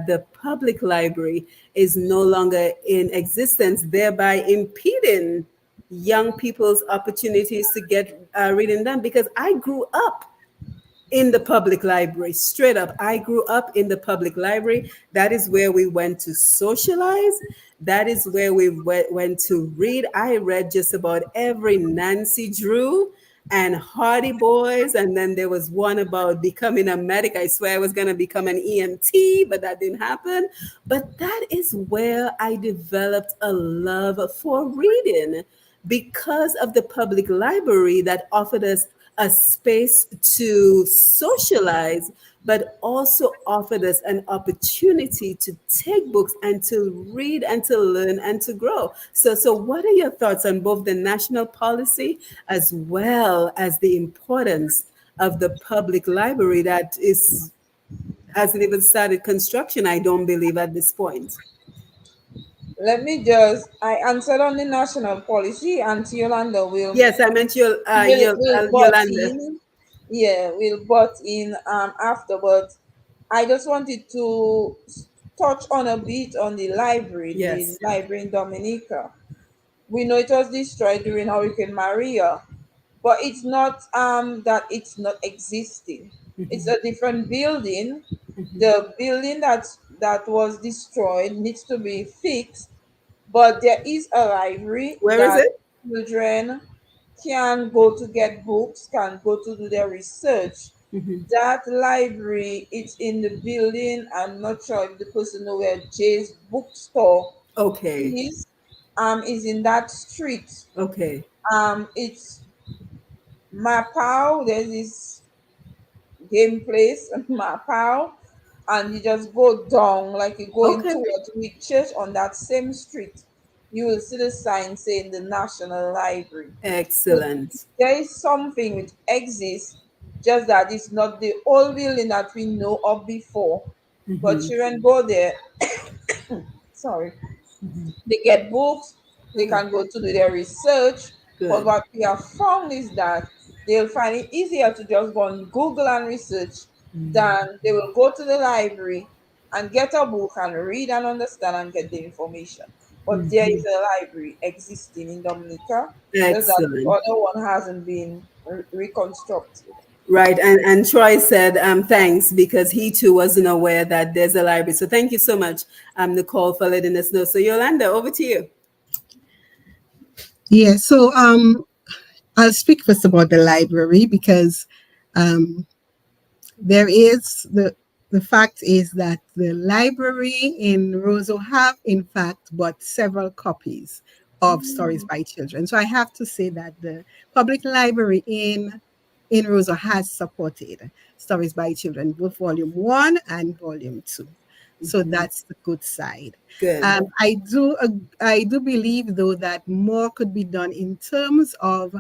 the public library is no longer in existence, thereby impeding young people's opportunities to get reading done? Because I grew up in the public library. Straight up, I grew up in the public library. That is where we went to socialize. That is where we went to read. I read just about every Nancy Drew and Hardy Boys. And then there was one about becoming a medic. I swear I was going to become an EMT, but that didn't happen. But that is where I developed a love for reading because of the public library that offered us a space to socialize, but also offered us an opportunity to take books and to read and to learn and to grow. So what are your thoughts on both the national policy as well as the importance of the public library that is hasn't even started construction, I don't believe, at this point? I answered on the national policy, and Yolanda Yes, I meant will butt Yolanda. in. Yeah, will butt in after, but I just wanted to touch on a bit on the Yes. library in Dominica. We know it was destroyed during Hurricane Maria, but it's not that it's not existing. It's a different building. The building that was destroyed needs to be fixed, but there is a library Where is that it? children can go to get books, can go to do their research. That library, it's in the building. I'm not sure if the person know where Jay's bookstore Okay. is in that street. Okay. It's Mapao. There's this game place, Mapao, and you just go down, like you going Okay. towards the church on that same street. you will see the sign saying the National Library. So Excellent. there is something which exists, just that it's not the old building that we know of before. But Hmm. children go there, sorry, they get books, they Oh, can go to do their research. But good. what we have found is that they'll find it easier to just go on Google and research than they will go to the library and get a book and read and understand and get the information. But there is a library existing in Dominica, just that the Excellent. other one hasn't been reconstructed. Right. And Troy said thanks because he too wasn't aware that there's a library. So thank you so much, Nicole, for letting us know. So Yolanda, over to you. Yeah, so I'll speak first about the library because um, there is the fact is that the library in Roseau have in fact bought several copies of stories by children. So I have to say that the public library in Roseau has supported stories by children, both volume one and volume two. So that's the good side. Good. I do believe though that more could be done in terms of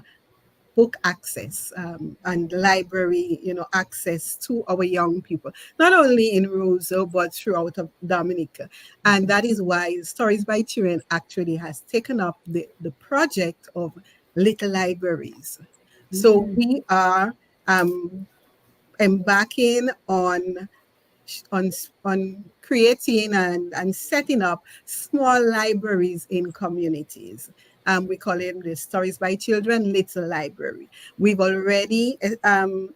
book access and library, access to our young people, not only in Roseau, but throughout of Dominica. And that is why Stories by Children actually has taken up the project of little libraries. So we are um, embarking on creating and setting up small libraries in communities. We call it the Stories by Children Little Library. We've already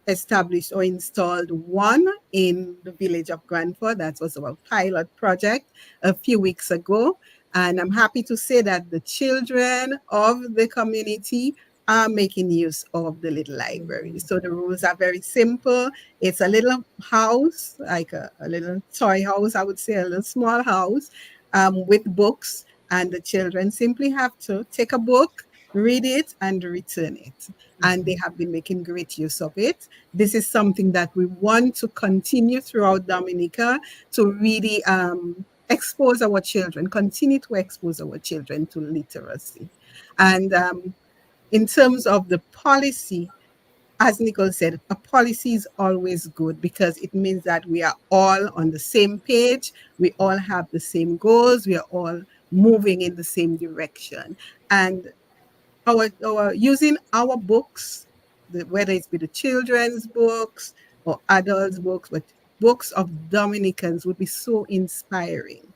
established or installed one in the village of Granford. That was our pilot project a few weeks ago. And I'm happy to say that the children of the community are making use of the little library. So the rules are very simple. It's a little house, like a little toy house, I would say, a little small house with books. And the children simply have to take a book, read it, and return it. And they have been making great use of it. This is something that we want to continue throughout Dominica to really expose our children, continue to expose our children to literacy. And in terms of the policy, as Nicole said, a policy is always good because it means that we are all on the same page. We all have the same goals. We are all moving in the same direction. And our using our books, whether it's be the children's books or adults' books, but books of Dominicans would be so inspiring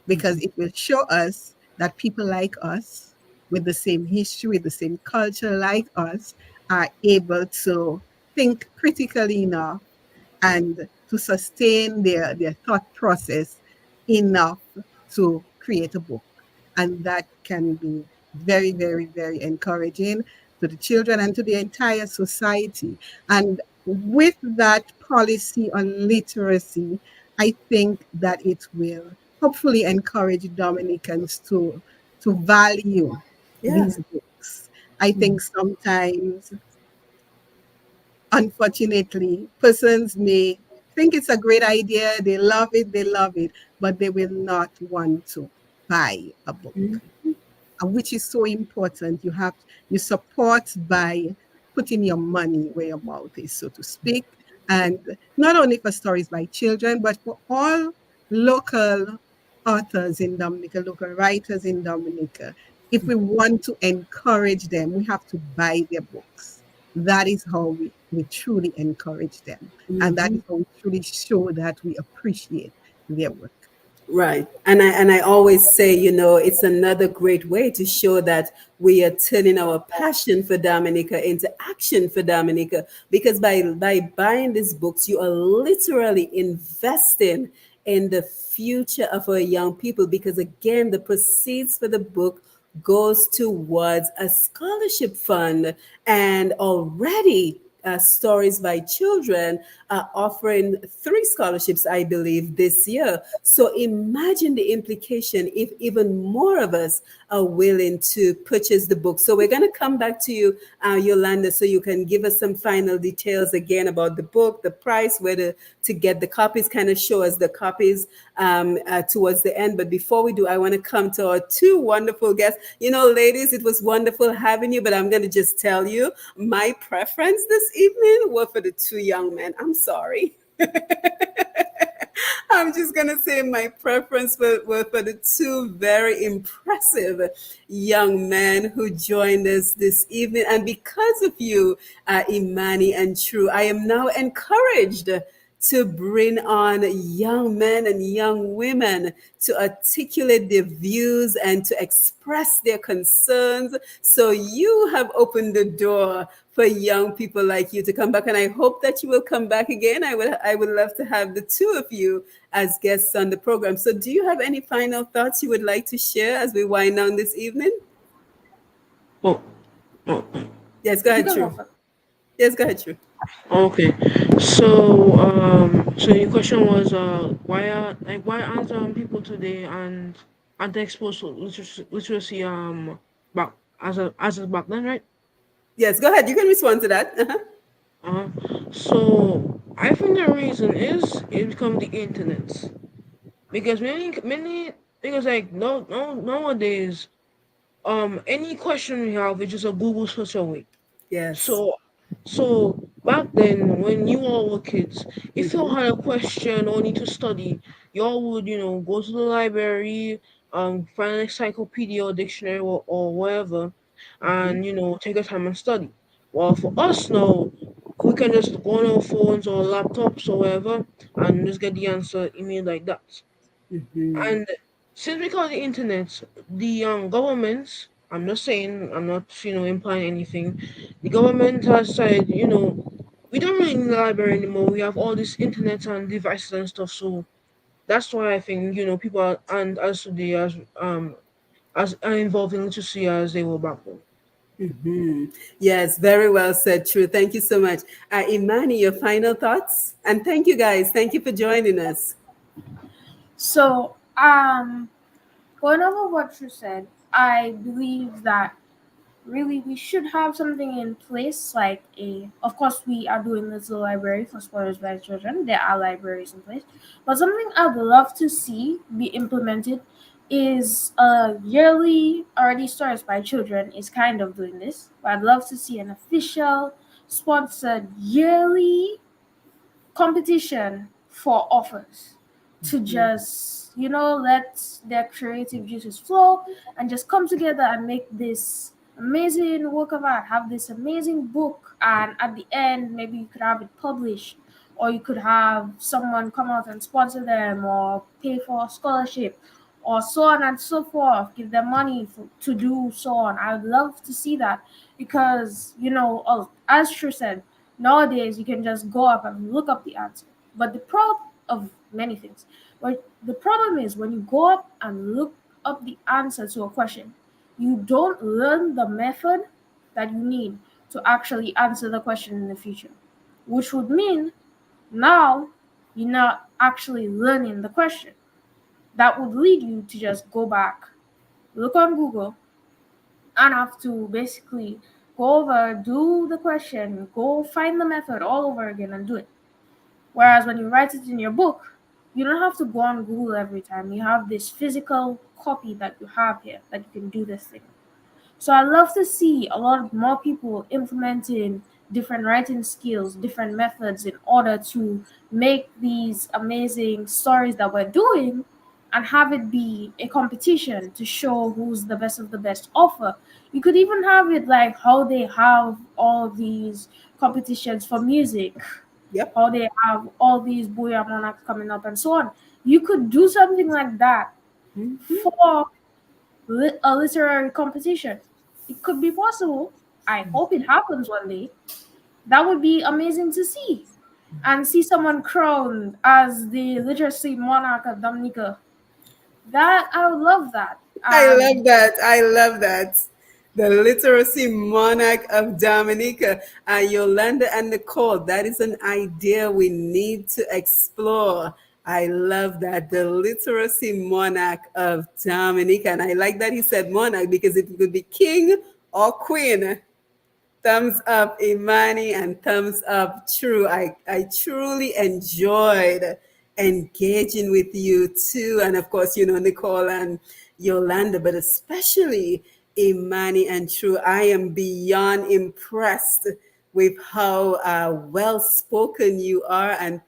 because it will show us that people like us with the same history, with the same culture like us, are able to think critically enough and to sustain their thought process enough to create a book. And that can be very, very, very encouraging to the children and to the entire society. And with that policy on literacy, I think that it will hopefully encourage Dominicans to value Yeah. these books. I think sometimes, unfortunately, persons may think it's a great idea, they love it, but they will not want to buy a book, which is so important. You support by putting your money where your mouth is, so to speak, and not only for stories by children, but for all local authors in Dominica, local writers in Dominica. If we want to encourage them, we have to buy their books. That is how we truly encourage them. And that is how we truly show that we appreciate their work. Right. And I always say, it's another great way to show that we are turning our passion for Dominica into action for Dominica. Because by buying these books, you are literally investing in the future of our young people. Because again, the proceeds for the book goes towards a scholarship fund. And already stories by children, offering 3 scholarships, I believe, this year. So imagine the implication if even more of us are willing to purchase the book. So we're going to come back to you, Yolanda, so you can give us some final details again about the book, the price, where to get the copies, kind of show us the copies towards the end. But before we do, I want to come to our 2 wonderful guests. You know, ladies, it was wonderful having you, but I'm going to just tell you my preference this evening were for the 2 young men. I'm sorry. I'm just going to say my preference were for the 2 very impressive young men who joined us this evening. And because of you, Imani and True, I am now encouraged to bring on young men and young women to articulate their views and to express their concerns. So you have opened the door for young people like you to come back, and I hope that you will come back again. I would love to have the 2 of you as guests on the program. So do you have any final thoughts you would like to share as we wind down this evening? Oh, oh, Yes, go You ahead, can go True. first. Yes, go ahead, True. okay. So your question was, why aren't people today and aren't they exposed to literacy back as back then, right? Yes, go ahead. You can respond to that. Uh-huh. Uh-huh. So I think the reason is it become the internet, because many because like no nowadays, any question we have is just a Google search away. Yes. So, so back then, when you all were kids, if you all had a question or need to study, you all would, go to the library, find an encyclopedia or dictionary or whatever, and take your time and study. Well, for us now, we can just go on our phones or laptops or whatever, and just get the answer email like that. And since we call the internet, the governments, I'm not saying, I'm not, implying anything. The government has said, we don't really need the library anymore. We have all this internet and devices and stuff. So that's why I think, people and as today as are involved in literacy as they were back then. Yes, very well said, True. Thank you so much. Imani, your final thoughts? And thank you, guys. Thank you for joining us. So, going over what you said, I believe that really we should have something in place like a, of course we are doing this library for spoilers by children, there are libraries in place, but something I'd love to see be implemented is a yearly, already starts by children is kind of doing this, but I'd love to see an official sponsored yearly competition for authors to just, let their creative juices flow and just come together and make this amazing work of art, have this amazing book, and at the end maybe you could have it published, or you could have someone come out and sponsor them or pay for a scholarship or so on and so forth, give them money to do so on. I would love to see that because, as True said, nowadays, you can just go up and look up the answer. But the problem of many things, but the problem is when you go up and look up the answer to a question, you don't learn the method that you need to actually answer the question in the future, which would mean now you're not actually learning the question. That would lead you to just go back, look on Google, and have to basically go over, do the question, go find the method all over again and do it. Whereas when you write it in your book, you don't have to go on Google every time. You have this physical copy that you have here that you can do this thing. So I love to see a lot more people implementing different writing skills, different methods in order to make these amazing stories that we're doing and have it be a competition to show who's the best of the best author. You could even have it like how they have all these competitions for music, Yep. how they have all these Booyah Monarchs coming up and so on. You could do something like that for a literary competition. It could be possible. I hope it happens one day. That would be amazing to see. And see someone crowned as the literacy monarch of Dominica. That I would love that. I And love that. I love that. The literacy monarch of Dominica, Yolanda and Nicole. That is an idea we need to explore. I love that. The literacy monarch of Dominica. And I like that he said monarch because it could be king or queen. Thumbs up, Imani, and thumbs up, True. I truly enjoyed engaging with you too. And of course, Nicole and Yolanda, but especially Imani and True. I am beyond impressed with how well spoken you are. And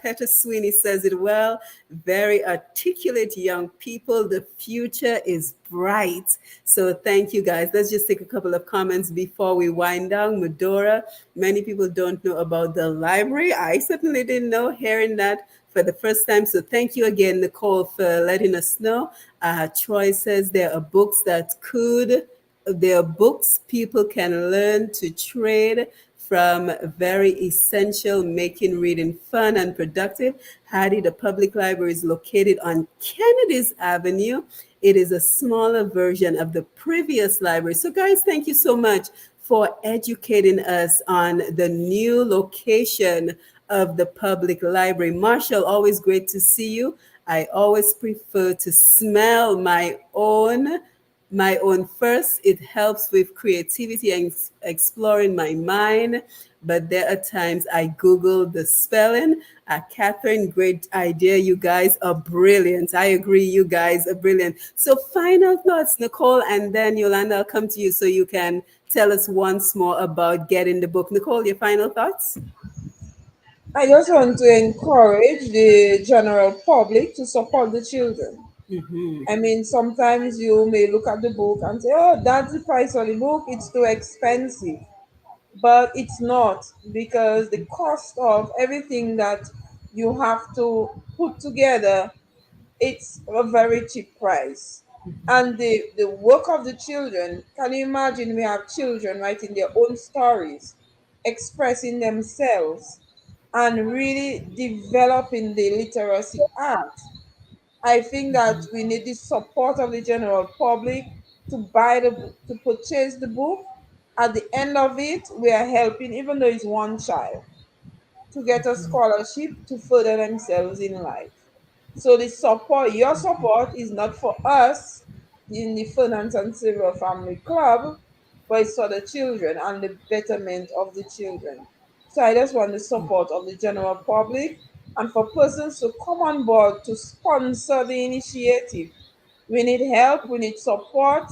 Peter Sweeney says it well. Very articulate young people. The future is bright. So thank you guys. Let's just take a couple of comments before we wind down. Medora, many people don't know about the library. I certainly didn't know, hearing that for the first time. So thank you again, Nicole, for letting us know. Troy says there are books people can learn to trade from, very essential, making reading fun and productive. Hattie, the public library is located on Kennedy's Avenue. It is a smaller version of the previous library. So, guys, thank you so much for educating us on the new location of the public library. Marshall, always great to see you. I always prefer to smell my own first. It helps with creativity and exploring my mind. But there are times I Google the spelling. Catherine, great idea. You guys are brilliant. I agree. You guys are brilliant. So, final thoughts, Nicole, and then Yolanda, I'll come to you so you can tell us once more about getting the book. Nicole, your final thoughts? I just want to encourage the general public to support the children. Mm-hmm. I mean, sometimes you may look at the book and say, oh, that's the price of the book, it's too expensive. But it's not, because the cost of everything that you have to put together, it's a very cheap price. And the work of the children, can you imagine? We have children writing their own stories, expressing themselves, and really developing the literacy art. I think that we need the support of the general public to buy the book, to purchase the book. At the end of it, we are helping, even though it's one child, to get a scholarship to further themselves in life. So the support, your support is not for us in the Finance and Silver Family Club, but it's for the children and the betterment of the children. So I just want the support of the general public and for persons to come on board to sponsor the initiative. We need help, we need support.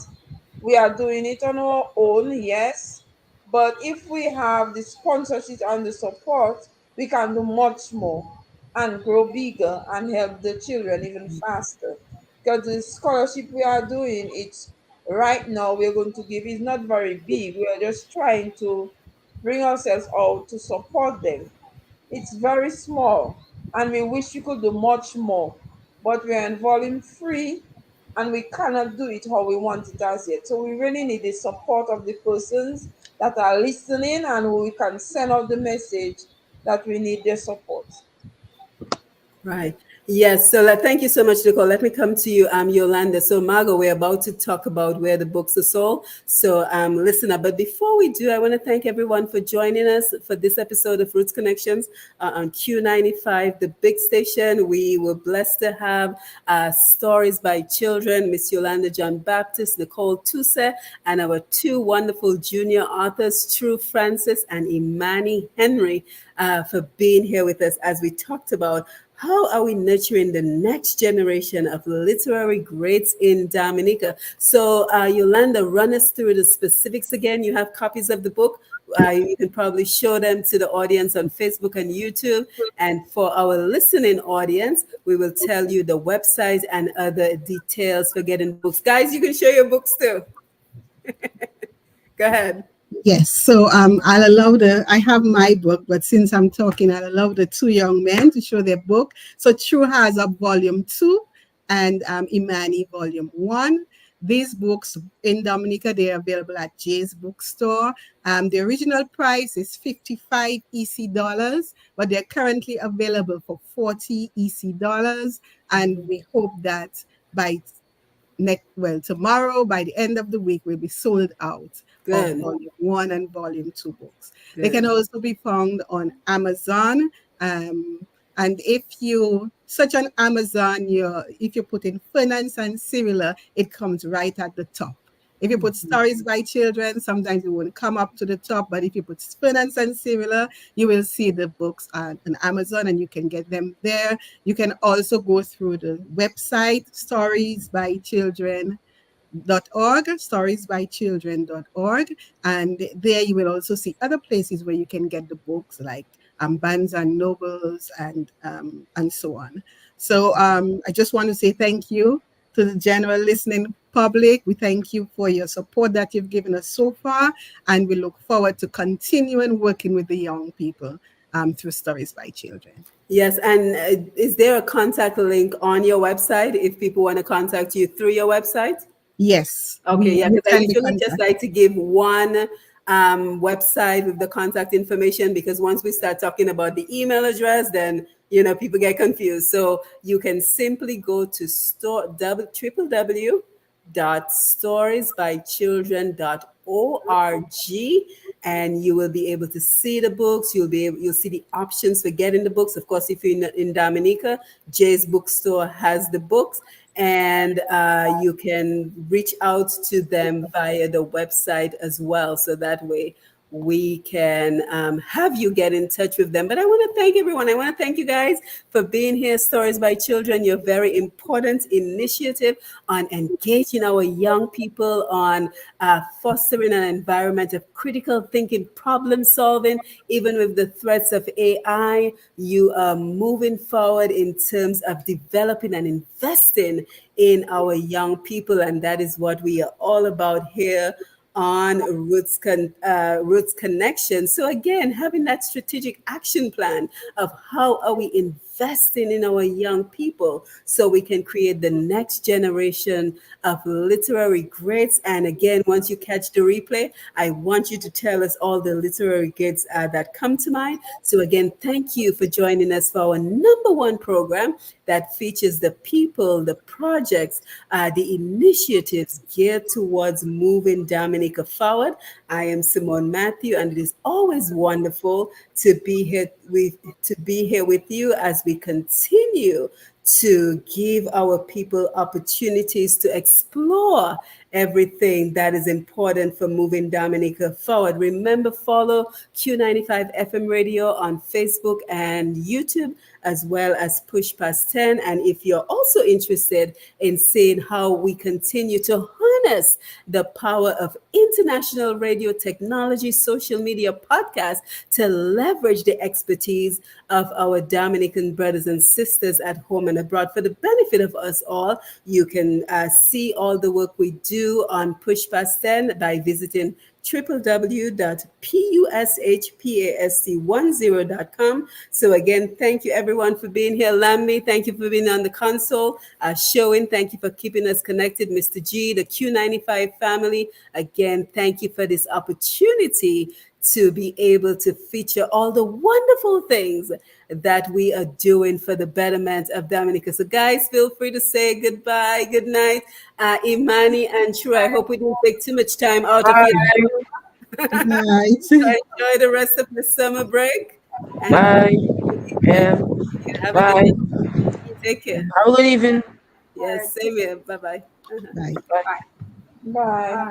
We are doing it on our own, yes. But if we have the sponsorship and the support, we can do much more and grow bigger and help the children even faster. Because the scholarship we are doing, it's right now we're going to give is not very big. We are just trying to bring ourselves out to support them. It's very small, and we wish we could do much more, but we are in volume three, and we cannot do it how we want it as yet. So we really need the support of the persons that are listening, and we can send out the message that we need their support. Right. Yes. So thank you so much, Nicole. Let me come to you, Yolanda. So Margot, we're about to talk about where the books are sold. So listen up. But before we do, I want to thank everyone for joining us for this episode of Roots Connections on Q95, the big station. We were blessed to have stories by children, Miss Yolanda John Baptist, Nicole Tuse, and our two wonderful junior authors, True Francis and Imani Henry, for being here with us as we talked about how are we nurturing the next generation of literary greats in Dominica? So, Yolanda, run us through the specifics again. You have copies of the book. You can probably show them to the audience on Facebook and YouTube. And for our listening audience, we will tell you the website and other details for getting the books. Guys, you can show your books too. Go ahead. Yes, so I'll allow I have my book, but since I'm talking, I'll allow the two young men to show their book. So True has a volume 2 and Imani volume 1. These books in Dominica, they're available at Jay's Bookstore. The original price is 55 EC dollars, but they're currently available for 40 EC dollars. And we hope that by tomorrow, by the end of the week, will be sold out of Good, volume one and volume two books. They can good. also be found on Amazon. Um, and if you search on Amazon, if you put in finance and similar, it comes right at the top. If you put stories by children, sometimes it won't come up to the top, but if you put finance and similar, you will see the books on Amazon and you can get them there. You can also go through the website, Stories by Children .org, storiesbychildren.org, and there you will also see other places where you can get the books like Barnes and Nobles and so on. So I just want to say thank you to the general listening public. We thank you for your support that you've given us so far, and we look forward to continuing working with the young people through Stories by Children. Yes, and is there a contact link on your website if people want to contact you through your website? Yes, Okay, yeah, we because I can be usually just contacted. like to give one website with the contact information because once we start talking about the email address, then people get confused. So you can simply go to www.storiesbychildren.org, and you will be able to see the books. You'll see the options for getting the books. Of course, if you're in Dominica, Jay's bookstore has the books, and you can reach out to them via the website as well. So that way we can have you get in touch with them. But I want to thank everyone. I want to thank you guys for being here. Stories by Children, your very important initiative on engaging our young people, on fostering an environment of critical thinking, problem solving, even with the threats of AI. You are moving forward in terms of developing and investing in our young people. And that is what we are all about here on Roots Connection. So again, having that strategic action plan of how are we investing in our young people so we can create the next generation of literary greats. And again, once you catch the replay, I want you to tell us all the literary greats that come to mind. So again, thank you for joining us for our number one program that features the people, the projects, the initiatives geared towards moving Dominica forward. I am Simone Matthew, and it is always wonderful to be here with you as we continue to give our people opportunities to explore everything that is important for moving Dominica forward. Remember, follow Q95 FM radio on Facebook and YouTube, as well as Push Past 10. And if you're also interested in seeing how we continue to harness the power of international radio technology, social media, podcasts to leverage the expertise of our Dominican brothers and sisters at home and abroad for the benefit of us all, you can see all the work we do on Push Past 10 by visiting www.pushpast10.com. So again, thank you everyone for being here. Lammy, thank you for being on the console, showing. Thank you for keeping us connected. Mr. G, the Q95 family, again, thank you for this opportunity to be able to feature all the wonderful things that we are doing for the betterment of Dominica. So guys, feel free to say goodbye, good night. Imani and True, I hope we didn't take too much time out of your Bye. Good night. enjoy the rest of the summer break. And Bye. yeah, Yeah. have a good Bye. day. Take care. Have a good evening. Yes, same here. Bye bye. Bye. Bye. Bye. Bye.